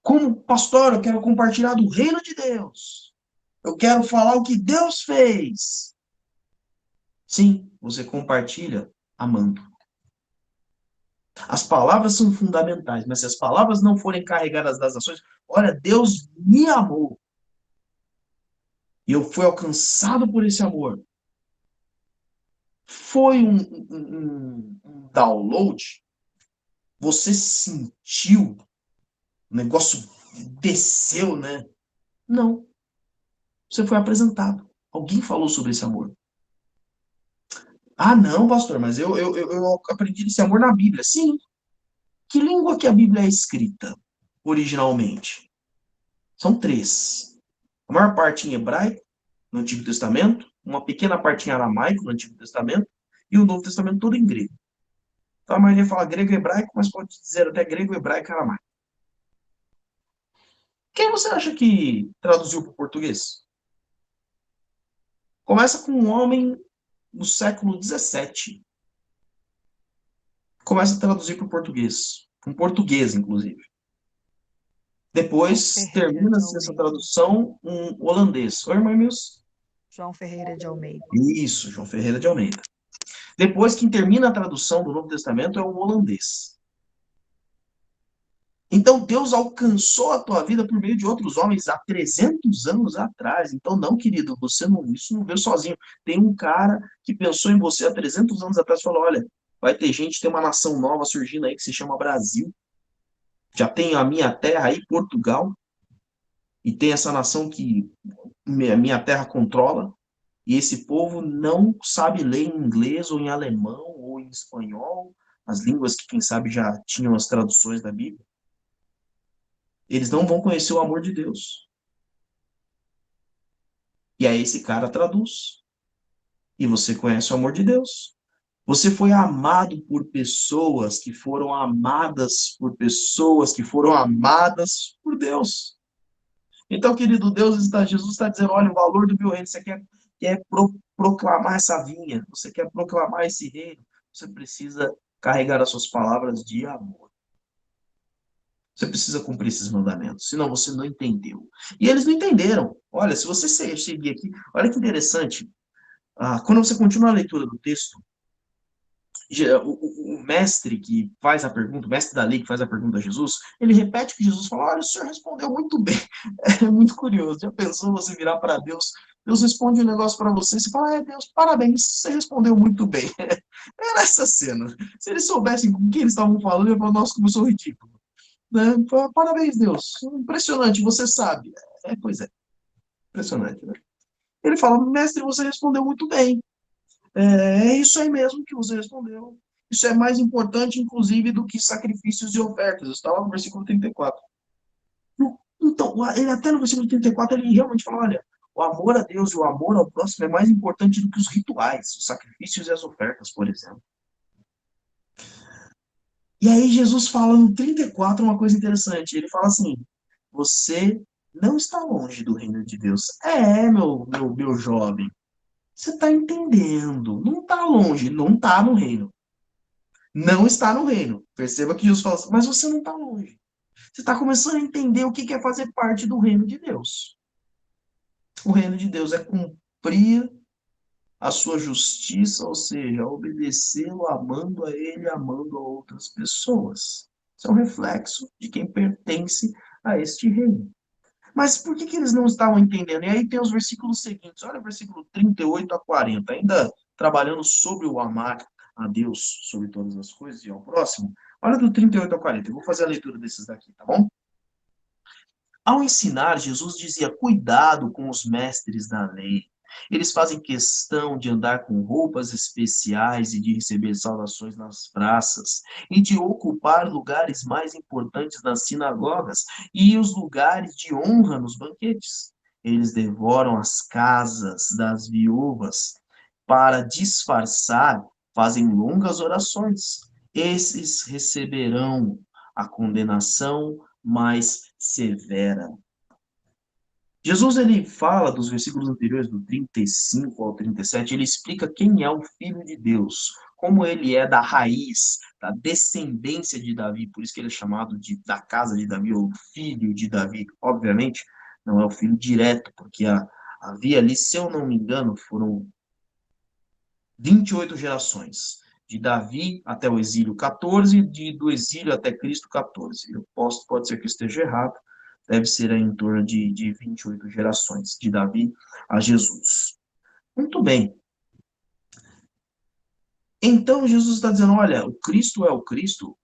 Como pastor, eu quero compartilhar do reino de Deus. Eu quero falar o que Deus fez. Sim, você compartilha amando. As palavras são fundamentais, mas se as palavras não forem carregadas das ações, olha, Deus me amou. E eu fui alcançado por esse amor. Foi um download? Você sentiu? O negócio desceu, né? Não. Você foi apresentado. Alguém falou sobre esse amor. Ah, não, pastor, mas eu aprendi esse amor na Bíblia. Sim. Que língua que a Bíblia é escrita originalmente? São 3. A maior parte em hebraico, no Antigo Testamento, uma pequena parte em aramaico, no Antigo Testamento, e o Novo Testamento todo em grego. Então a maioria fala grego e hebraico, mas pode dizer até grego, hebraico e aramaico. Quem você acha que traduziu para o português? Começa com um homem no século XVII. Começa a traduzir para o português. Um português, inclusive. Depois termina-se essa tradução um holandês. Oi, irmã Mills? João Ferreira de Almeida. Isso, João Ferreira de Almeida. Depois, quem termina a tradução do Novo Testamento é um holandês. Então, Deus alcançou a tua vida por meio de outros homens há 300 anos atrás. Então, não, querido, isso não veio sozinho. Tem um cara que pensou em você há 300 anos atrás e falou, olha, vai ter gente, tem uma nação nova surgindo aí que se chama Brasil. Já tem a minha terra aí, Portugal. E tem essa nação que minha terra controla. E esse povo não sabe ler em inglês ou em alemão ou em espanhol, as línguas que, quem sabe, já tinham as traduções da Bíblia. Eles não vão conhecer o amor de Deus. E aí esse cara traduz. E você conhece o amor de Deus. Você foi amado por pessoas que foram amadas por pessoas que foram amadas por Deus. Então, querido Deus, Jesus está dizendo, olha, o valor do meu reino, você quer proclamar essa vinha, você quer proclamar esse reino, você precisa carregar as suas palavras de amor. Você precisa cumprir esses mandamentos, senão você não entendeu. E eles não entenderam. Olha, se você seguir aqui, olha que interessante. Quando você continua a leitura do texto, o mestre que faz a pergunta, o mestre da lei que faz a pergunta a Jesus, ele repete que Jesus falou, olha, o senhor respondeu muito bem. É muito curioso. Já pensou você virar para Deus, Deus responde um negócio para você, você fala, Deus, parabéns, você respondeu muito bem. Era essa cena. Se eles soubessem com quem eles estavam falando, eu ia falar, nossa, como eu sou ridículo. Né? Parabéns, Deus. Impressionante, você sabe. Pois é. Impressionante, né? Ele fala, mestre, você respondeu muito bem. É isso aí mesmo que você respondeu. Isso é mais importante, inclusive, do que sacrifícios e ofertas. Eu estava no versículo 34. Então, ele até no versículo 34, ele realmente fala, olha, o amor a Deus e o amor ao próximo é mais importante do que os rituais, os sacrifícios e as ofertas, por exemplo. E aí Jesus fala no 34 uma coisa interessante. Ele fala assim, você não está longe do reino de Deus. Meu jovem, você está entendendo. Não está longe, não está no reino. Não está no reino. Perceba que Jesus fala assim, mas você não está longe. Você está começando a entender o que é fazer parte do reino de Deus. O reino de Deus é cumprir a sua justiça, ou seja, obedecê-lo, amando a ele, amando a outras pessoas. Isso é um reflexo de quem pertence a este reino. Mas por que eles não estavam entendendo? E aí tem os versículos seguintes, olha o versículo 38 a 40, ainda trabalhando sobre o amar a Deus sobre todas as coisas e ao próximo. Olha do 38 a 40, eu vou fazer a leitura desses daqui, tá bom? Ao ensinar, Jesus dizia: cuidado com os mestres da lei. Eles fazem questão de andar com roupas especiais e de receber saudações nas praças, e de ocupar lugares mais importantes nas sinagogas e os lugares de honra nos banquetes. Eles devoram as casas das viúvas para disfarçar, fazem longas orações. Esses receberão a condenação mais severa. Jesus ele fala dos versículos anteriores, do 35 ao 37, ele explica quem é o Filho de Deus, como ele é da raiz, da descendência de Davi, por isso que ele é chamado da casa de Davi, ou filho de Davi. Obviamente, não é o filho direto, porque havia ali, se eu não me engano, foram 28 gerações. De Davi até o exílio 14, do exílio até Cristo 14. Pode ser que eu esteja errado, deve ser aí em torno de 28 gerações, de Davi a Jesus. Muito bem. Então Jesus está dizendo, olha, o Cristo é o Cristo,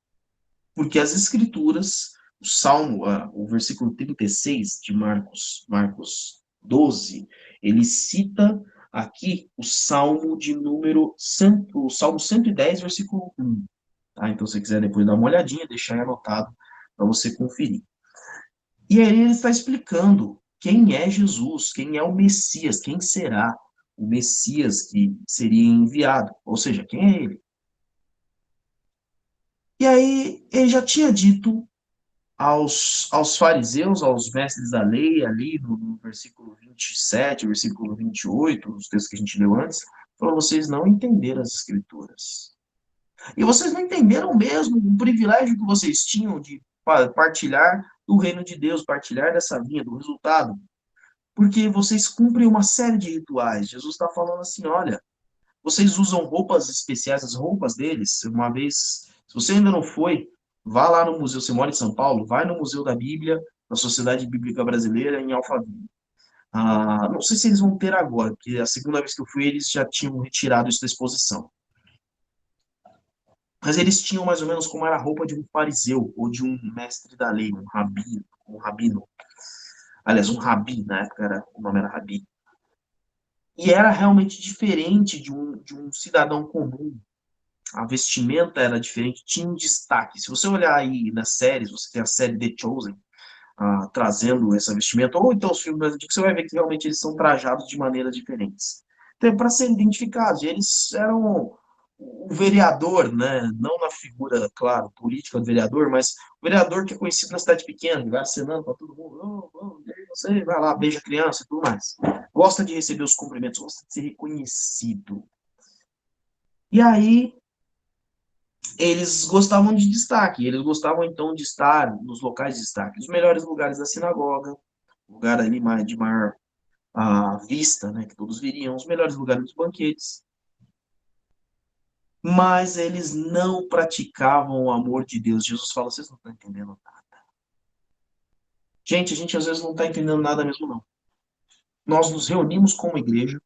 porque as Escrituras, o Salmo, o versículo 36 de Marcos 12, ele cita aqui o Salmo de número, o Salmo 110, versículo 1. Tá? Então, se você quiser depois dar uma olhadinha, deixar aí anotado para você conferir. E aí ele está explicando quem é Jesus, quem é o Messias, quem será o Messias que seria enviado, ou seja, quem é ele. E aí ele já tinha dito aos fariseus, aos mestres da lei, ali no versículo 27, versículo 28, os textos que a gente leu antes, falou, vocês não entenderam as escrituras. E vocês não entenderam mesmo o privilégio que vocês tinham de partilhar do reino de Deus, partilhar dessa vinha, do resultado. Porque vocês cumprem uma série de rituais. Jesus está falando assim, olha, vocês usam roupas especiais, as roupas deles. Uma vez, se você ainda não foi, vá lá no museu, você mora em São Paulo, vai no Museu da Bíblia, da Sociedade Bíblica Brasileira, em Alphaville. Não sei se eles vão ter agora, porque a segunda vez que eu fui, eles já tinham retirado isso da exposição. Mas eles tinham mais ou menos como era a roupa de um fariseu, ou de um mestre da lei, um rabino. Aliás, um rabi, na época o nome era rabi. E era realmente diferente de um cidadão comum. A vestimenta era diferente, tinha um destaque. Se você olhar aí nas séries, você tem a série The Chosen, trazendo essa vestimenta, ou então os filmes mais antigos, você vai ver que realmente eles são trajados de maneiras diferentes. Então, para serem identificados, eles eram o vereador, né? Não na figura, claro, política do vereador, mas o vereador que é conhecido na cidade pequena, vai acenando para todo mundo, você vai lá, beija a criança e tudo mais. Gosta de receber os cumprimentos, gosta de ser reconhecido. E aí, eles gostavam de destaque, eles gostavam então de estar nos locais de destaque, os melhores lugares da sinagoga, lugar ali de maior vista, né, que todos viriam, os melhores lugares dos banquetes. Mas eles não praticavam o amor de Deus. Jesus fala, vocês não estão entendendo nada. Gente, a gente às vezes não está entendendo nada mesmo, não. Nós nos reunimos como igreja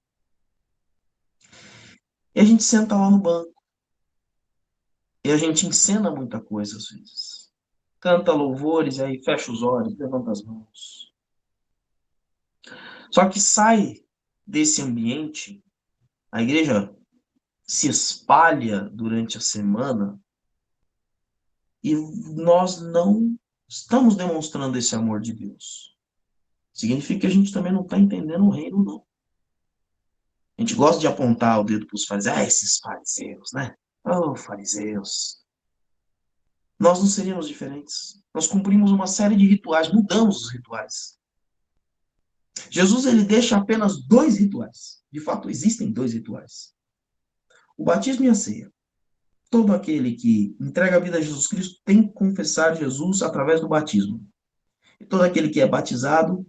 e a gente senta lá no banco. E a gente encena muita coisa às vezes. Canta louvores, e aí fecha os olhos, levanta as mãos. Só que sai desse ambiente, a igreja se espalha durante a semana e nós não estamos demonstrando esse amor de Deus? Significa que a gente também não está entendendo o reino, não. A gente gosta de apontar o dedo para os fariseus. Ah, esses fariseus, né? Oh, fariseus. Nós não seríamos diferentes. Nós cumprimos uma série de rituais, mudamos os rituais. Jesus, ele deixa apenas 2 rituais. De fato, existem 2 rituais. O batismo e a ceia. Todo aquele que entrega a vida a Jesus Cristo tem que confessar Jesus através do batismo. E todo aquele que é batizado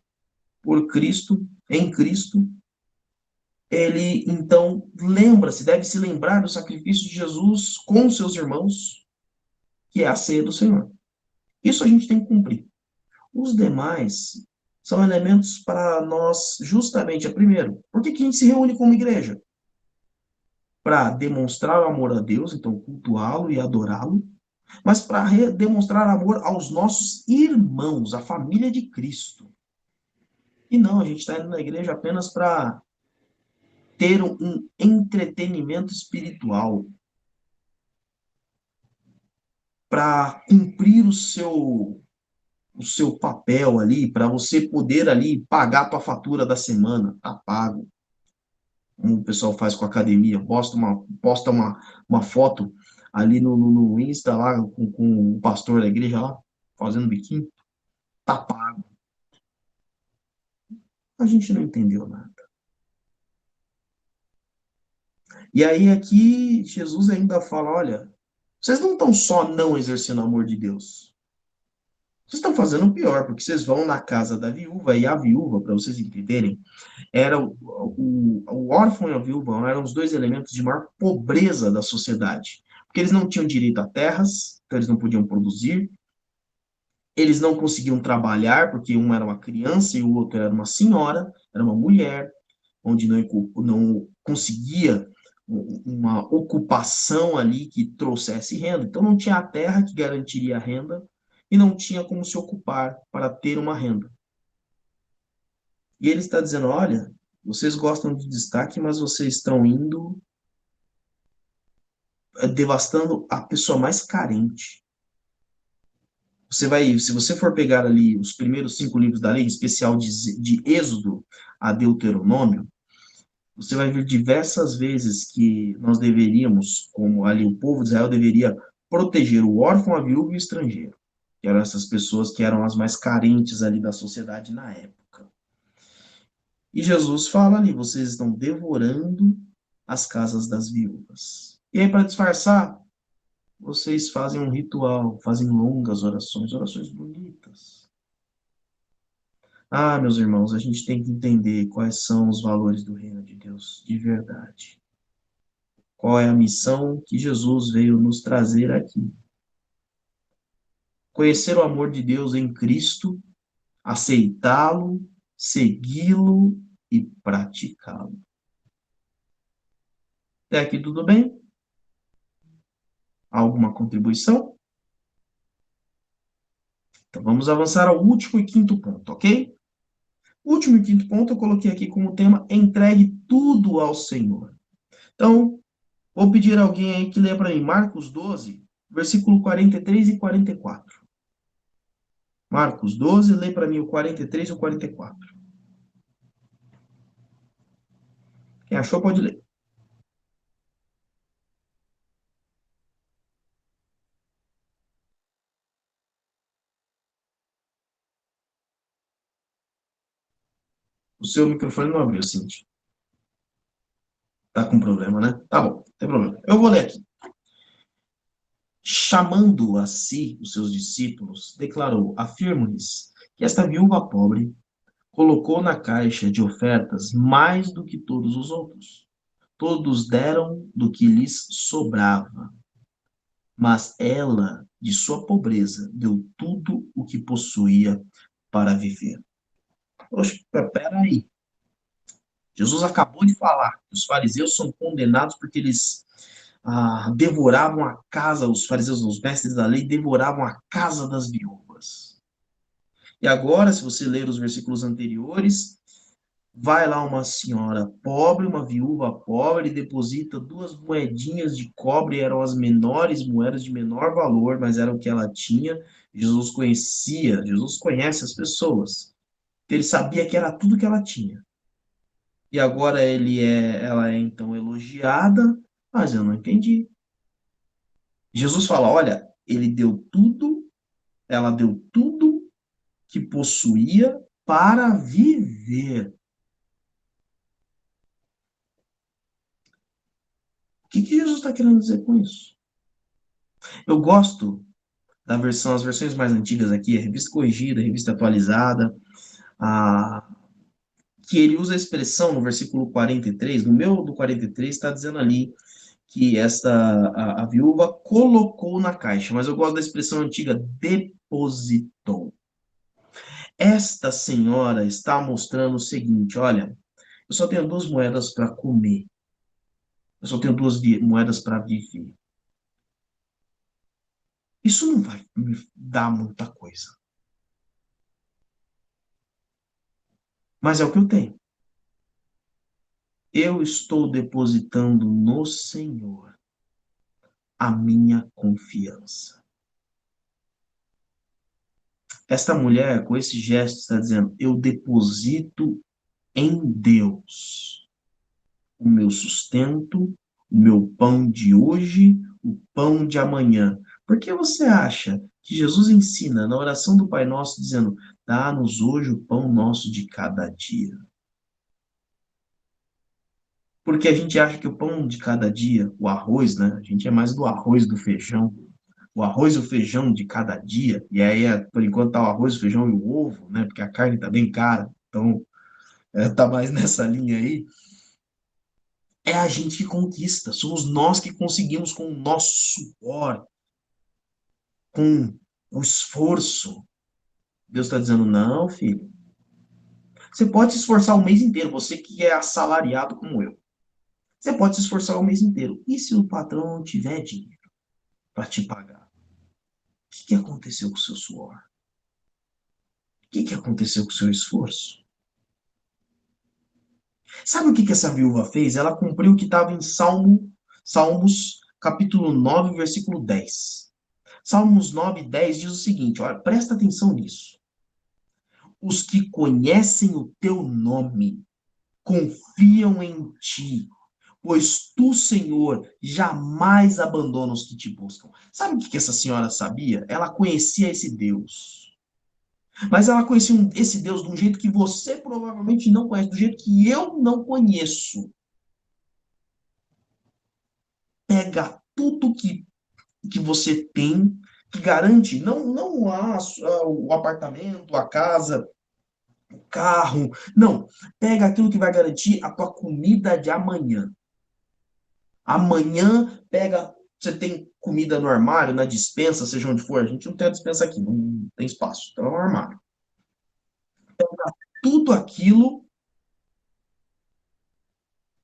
por Cristo, em Cristo, ele então lembra-se, deve se lembrar do sacrifício de Jesus com seus irmãos, que é a ceia do Senhor. Isso a gente tem que cumprir. Os demais são elementos para nós, justamente, primeiro, por que que a gente se reúne como igreja? Para demonstrar o amor a Deus, então cultuá-lo e adorá-lo, mas para demonstrar amor aos nossos irmãos, a família de Cristo. E não, a gente está indo na igreja apenas para ter um entretenimento espiritual, para cumprir o seu papel ali, para você poder ali pagar a tua fatura da semana, tá pago. Como o pessoal faz com a academia, posta uma foto ali no Insta lá com o pastor da igreja lá, fazendo biquinho, tá pago. A gente não entendeu nada. E aí aqui Jesus ainda fala, olha, vocês não estão só não exercendo o amor de Deus. Vocês estão fazendo o pior, porque vocês vão na casa da viúva, e a viúva, para vocês entenderem, era o órfão e a viúva eram os 2 elementos de maior pobreza da sociedade. Porque eles não tinham direito a terras, então eles não podiam produzir, eles não conseguiam trabalhar, porque um era uma criança e o outro era uma senhora, era uma mulher, onde não conseguia uma ocupação ali que trouxesse renda. Então não tinha a terra que garantiria a renda e não tinha como se ocupar para ter uma renda. E ele está dizendo, olha, vocês gostam de destaque, mas vocês estão indo devastando a pessoa mais carente. Se você for pegar ali os primeiros 5 livros da lei, em especial de Êxodo a Deuteronômio, você vai ver diversas vezes que nós deveríamos, como ali o povo de Israel deveria proteger o órfão, a viúva e o estrangeiro, que eram essas pessoas que eram as mais carentes ali da sociedade na época. E Jesus fala ali, vocês estão devorando as casas das viúvas. E aí, para disfarçar, vocês fazem um ritual, fazem longas orações, orações bonitas. Ah, meus irmãos, a gente tem que entender quais são os valores do reino de Deus, de verdade. Qual é a missão que Jesus veio nos trazer aqui? Conhecer o amor de Deus em Cristo, aceitá-lo, segui-lo e praticá-lo. Até aqui tudo bem? Alguma contribuição? Então vamos avançar ao último e quinto ponto, ok? O último e quinto ponto eu coloquei aqui como tema: entregue tudo ao Senhor. Então, vou pedir a alguém aí que leia para mim Marcos 12, versículo 43 e 44. Marcos 12, lê para mim o 43 e o 44. Quem achou pode ler. O seu microfone não abriu, Cintia. Tá com problema, né? Tá bom, não tem problema. Eu vou ler aqui. Chamando a si os seus discípulos, declarou: afirmo-lhes que esta viúva pobre colocou na caixa de ofertas mais do que todos os outros. Todos deram do que lhes sobrava, mas ela, de sua pobreza, deu tudo o que possuía para viver. Poxa, peraí. Jesus acabou de falar que os fariseus são condenados porque eles devoravam a casa, os fariseus, os mestres da lei, devoravam a casa das viúvas. E agora, se você ler os versículos anteriores, vai lá uma senhora pobre, uma viúva pobre, deposita 2 moedinhas de cobre, eram as menores moedas de menor valor, mas era o que ela tinha, Jesus conhece as pessoas. Ele sabia que era tudo que ela tinha. E agora ela é então elogiada, mas eu não entendi. Jesus fala, olha, ele deu tudo, ela deu tudo que possuía para viver. O que que Jesus está querendo dizer com isso? Eu gosto as versões mais antigas aqui, a revista corrigida, a revista atualizada, a, que ele usa a expressão no versículo 43, no meu do 43, está dizendo ali que a viúva colocou na caixa, mas eu gosto da expressão antiga, depositou. Esta senhora está mostrando o seguinte, olha, eu só tenho 2 moedas para comer, eu só tenho 2 moedas para viver. Isso não vai me dar muita coisa. Mas é o que eu tenho. Eu estou depositando no Senhor a minha confiança. Esta mulher, com esse gesto, está dizendo: eu deposito em Deus o meu sustento, o meu pão de hoje, o pão de amanhã. Por que você acha que Jesus ensina na oração do Pai Nosso, dizendo: dá-nos hoje o pão nosso de cada dia? Porque a gente acha que o pão de cada dia, o arroz, né? A gente é mais do arroz do feijão. O arroz e o feijão de cada dia, e aí, por enquanto, tá o arroz, o feijão e o ovo, né? Porque a carne tá bem cara, então tá mais nessa linha aí. É a gente que conquista, somos nós que conseguimos com o nosso suor, com o esforço. Deus está dizendo, não, filho. Você pode se esforçar o mês inteiro, você que é assalariado como eu. Você pode se esforçar o mês inteiro. E se o patrão não tiver dinheiro para te pagar? O que aconteceu com o seu suor? O que aconteceu com o seu esforço? Sabe o que essa viúva fez? Ela cumpriu o que estava em Salmos, capítulo 9, versículo 10. Salmos 9, 10 diz o seguinte, olha, presta atenção nisso. Os que conhecem o teu nome confiam em ti, pois tu, Senhor, jamais abandona os que te buscam. Sabe o que essa senhora sabia? Ela conhecia esse Deus. Mas ela conhecia esse Deus de um jeito que você provavelmente não conhece, do jeito que eu não conheço. Pega tudo que você tem, que garante, não o apartamento, a casa, o carro, não. Pega aquilo que vai garantir a tua comida de amanhã. Amanhã, você tem comida no armário, na despensa, seja onde for. A gente não tem a despensa aqui, não tem espaço, então é um armário. Pega tudo aquilo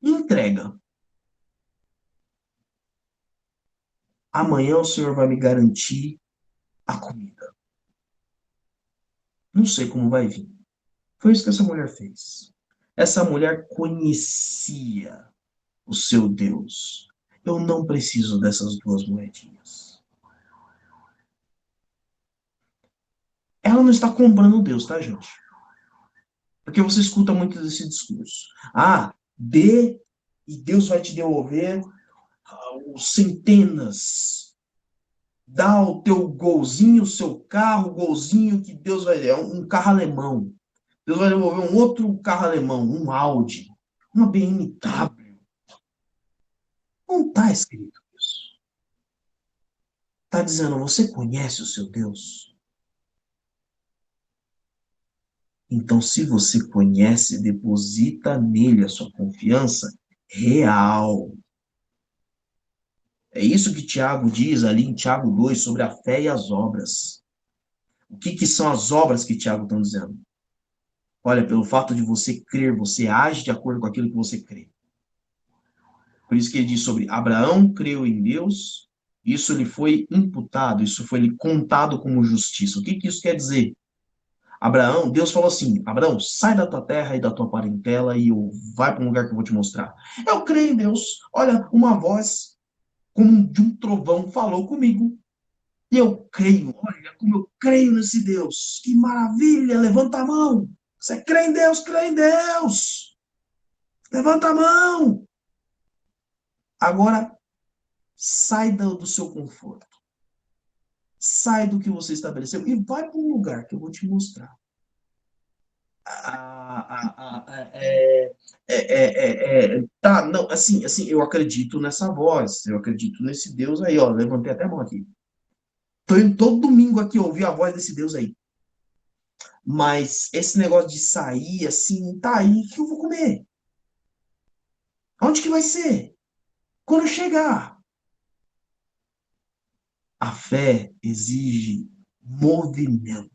e entrega. Amanhã o Senhor vai me garantir a comida. Não sei como vai vir. Foi isso que essa mulher fez. Essa mulher conhecia o seu Deus. Eu não preciso dessas 2 moedinhas. Ela não está comprando Deus, tá, gente? Porque você escuta muito desse discurso. Ah, dê e Deus vai te devolver centenas. Dá o teu golzinho, o seu carro, o golzinho que Deus vai dar. Um carro alemão. Deus vai devolver um outro carro alemão, um Audi, uma BMW. Não está escrito isso. Está dizendo, você conhece o seu Deus? Então, se você conhece, deposita nele a sua confiança real. É isso que Tiago diz ali em Tiago 2 sobre a fé e as obras. O que são as obras que Tiago está dizendo? Olha, pelo fato de você crer, você age de acordo com aquilo que você crê. Por isso que ele diz sobre Abraão creu em Deus, isso lhe foi imputado, isso foi lhe contado como justiça. O que isso quer dizer? Abraão, Deus falou assim, Abraão, sai da tua terra e da tua parentela e vai para um lugar que eu vou te mostrar. Eu creio em Deus. Olha, uma voz como de um trovão falou comigo. E eu creio, olha como eu creio nesse Deus. Que maravilha, levanta a mão. Você crê em Deus, crê em Deus. Levanta a mão. Agora, sai do seu conforto. Sai do que você estabeleceu e vai para um lugar que eu vou te mostrar. Tá, não, assim, eu acredito nessa voz, eu acredito nesse Deus aí, ó, levantei até a mão aqui. Tô indo todo domingo aqui ouvir a voz desse Deus aí. Mas esse negócio de sair, assim, tá aí, o que eu vou comer? Onde que vai ser? Quando eu chegar? A fé exige movimento.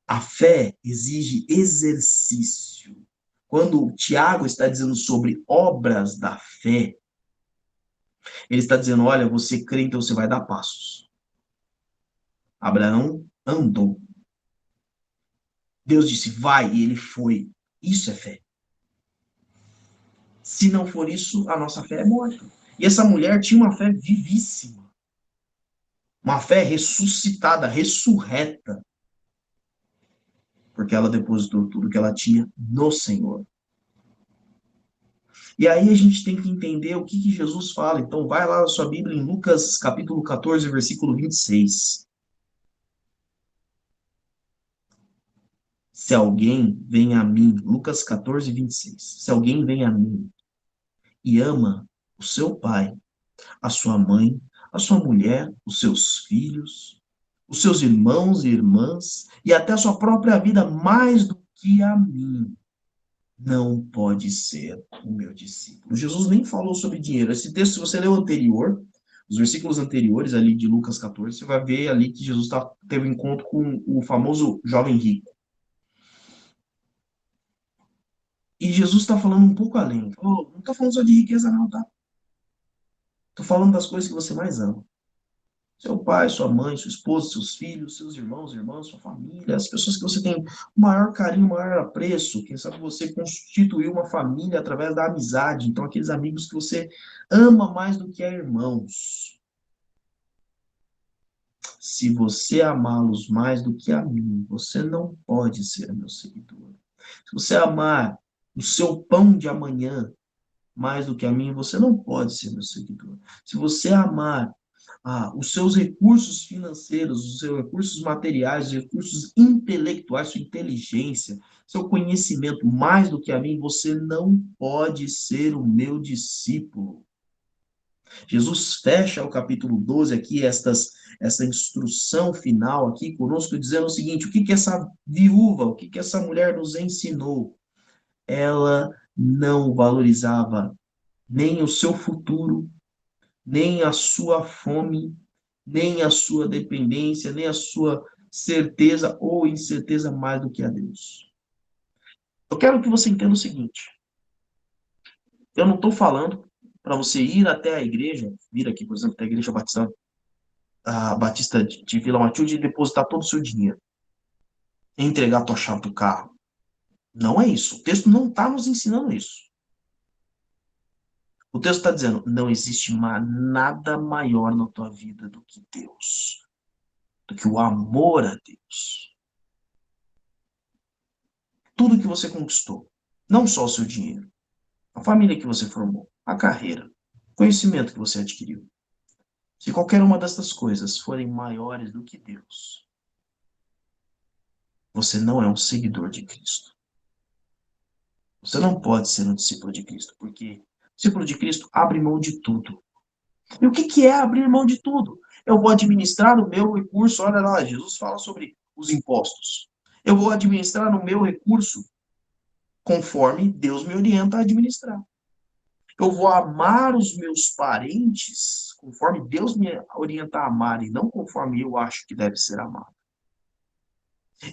A fé exige exercício. Quando o Tiago está dizendo sobre obras da fé, ele está dizendo, olha, você crê, então você vai dar passos. Abraão andou. Deus disse, vai, e ele foi. Isso é fé. Se não for isso, a nossa fé é morta. E essa mulher tinha uma fé vivíssima. Uma fé ressuscitada, ressurreta. Porque ela depositou tudo que ela tinha no Senhor. E aí a gente tem que entender o que Jesus fala. Então vai lá na sua Bíblia em Lucas capítulo 14, versículo 26. Se alguém vem a mim, Lucas 14, 26. Se alguém vem a mim e ama o seu pai, a sua mãe, a sua mulher, os seus filhos, os seus irmãos e irmãs, e até a sua própria vida mais do que a mim, não pode ser o meu discípulo. Jesus nem falou sobre dinheiro. Esse texto, se você ler o anterior, os versículos anteriores ali de Lucas 14, você vai ver ali que Jesus teve um encontro com o famoso jovem rico. E Jesus está falando um pouco além. Oh, não estou falando só de riqueza, não, tá? Estou falando das coisas que você mais ama. Seu pai, sua mãe, sua esposa, seus filhos, seus irmãos, irmãs, sua família, as pessoas que você tem o maior carinho, o maior apreço. Quem sabe você constituiu uma família através da amizade. Então, aqueles amigos que você ama mais do que a irmãos. Se você amá-los mais do que a mim, você não pode ser meu seguidor. Se você amar o seu pão de amanhã mais do que a mim, você não pode ser meu seguidor. Se você amar os seus recursos financeiros, os seus recursos materiais, os recursos intelectuais, sua inteligência, seu conhecimento mais do que a mim, você não pode ser o meu discípulo. Jesus fecha o capítulo 12 aqui, essa instrução final aqui conosco, dizendo o seguinte, o que essa viúva, o que essa mulher nos ensinou? Ela não valorizava nem o seu futuro, nem a sua fome, nem a sua dependência, nem a sua certeza ou incerteza mais do que a Deus. Eu quero que você entenda o seguinte: eu não estou falando para você ir até a igreja, vir aqui, por exemplo, até a igreja Batista, a Batista de Vila Matilde e depositar todo o seu dinheiro, entregar a tua chave do carro. Não é isso. O texto não está nos ensinando isso. O texto está dizendo, não existe nada maior na tua vida do que Deus, do que o amor a Deus. Tudo que você conquistou, não só o seu dinheiro, a família que você formou, a carreira, o conhecimento que você adquiriu. Se qualquer uma dessas coisas forem maiores do que Deus, você não é um seguidor de Cristo. Você não pode ser um discípulo de Cristo, porque o discípulo de Cristo abre mão de tudo. E o que é abrir mão de tudo? Eu vou administrar o meu recurso, olha lá, Jesus fala sobre os impostos. Eu vou administrar o meu recurso conforme Deus me orienta a administrar. Eu vou amar os meus parentes conforme Deus me orienta a amar e não conforme eu acho que deve ser amado.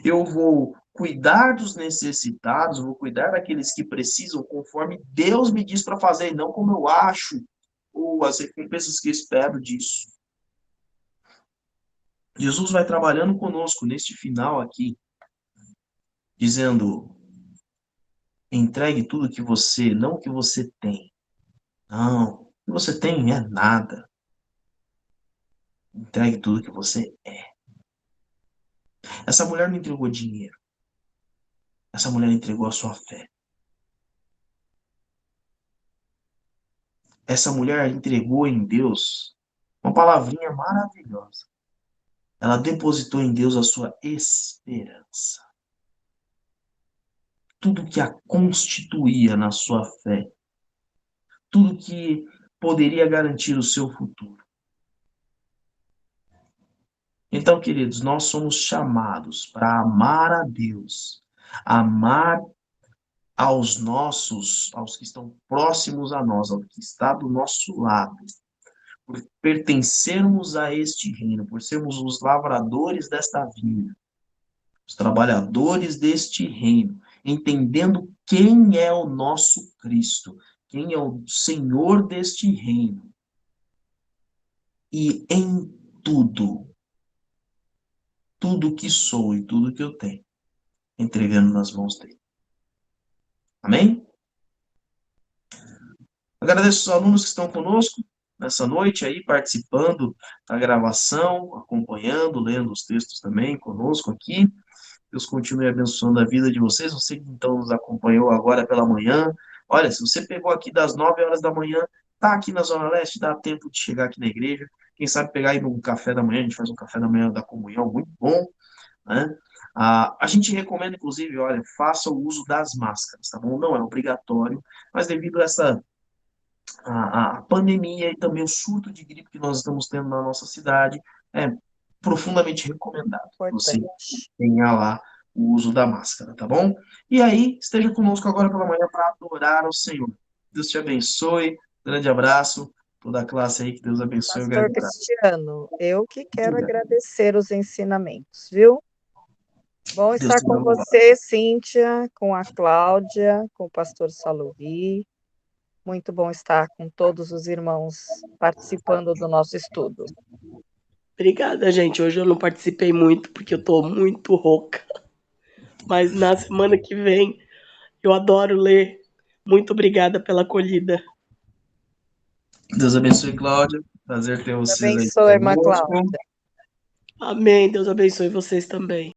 Eu vou cuidar dos necessitados, vou cuidar daqueles que precisam conforme Deus me diz para fazer e não como eu acho ou as recompensas que eu espero disso. Jesus vai trabalhando conosco neste final aqui, dizendo: entregue tudo que você, não o que você tem. Não, o que você tem é nada. Entregue tudo que você é. Essa mulher não entregou dinheiro. Essa mulher entregou a sua fé. Essa mulher entregou em Deus uma palavrinha maravilhosa. Ela depositou em Deus a sua esperança. Tudo que a constituía na sua fé. Tudo que poderia garantir o seu futuro. Então, queridos, nós somos chamados para amar a Deus, amar aos que estão próximos a nós, ao que está do nosso lado, por pertencermos a este reino, por sermos os lavradores desta vinha, os trabalhadores deste reino, entendendo quem é o nosso Cristo, quem é o Senhor deste reino. E em tudo que sou e tudo que eu tenho, entregando nas mãos dele. Amém? Agradeço os alunos que estão conosco nessa noite aí, participando da gravação, acompanhando, lendo os textos também conosco aqui. Deus continue abençoando a vida de vocês. Você que então nos acompanhou agora pela manhã. Olha, se você pegou aqui das 9 horas da manhã, tá aqui na Zona Leste, dá tempo de chegar aqui na igreja. Quem sabe pegar aí um café da manhã, a gente faz um café da manhã da comunhão muito bom, né? A gente recomenda, inclusive, olha, faça o uso das máscaras, tá bom? Não é obrigatório, mas devido a essa a pandemia e também o surto de gripe que nós estamos tendo na nossa cidade, é profundamente recomendado que você Importante. tenha lá o uso da máscara, tá bom? E aí, esteja conosco agora pela manhã para adorar ao Senhor. Deus te abençoe, grande abraço, toda a classe aí, que Deus abençoe, um Pastor grande abraço. Cristiano, eu que quero Obrigado. agradecer os ensinamentos, viu? Bom Deus estar te com abençoe. você, Cíntia, com a Cláudia, com o pastor Salovi. Muito bom estar com todos os irmãos participando do nosso estudo. Obrigada, gente. Hoje eu não participei muito porque eu tô muito rouca. Mas na semana que vem eu adoro ler. Muito obrigada pela acolhida. Deus abençoe, Cláudia. Prazer ter Deus vocês aí abençoe, irmã conosco. Cláudia. Amém. Deus abençoe vocês também.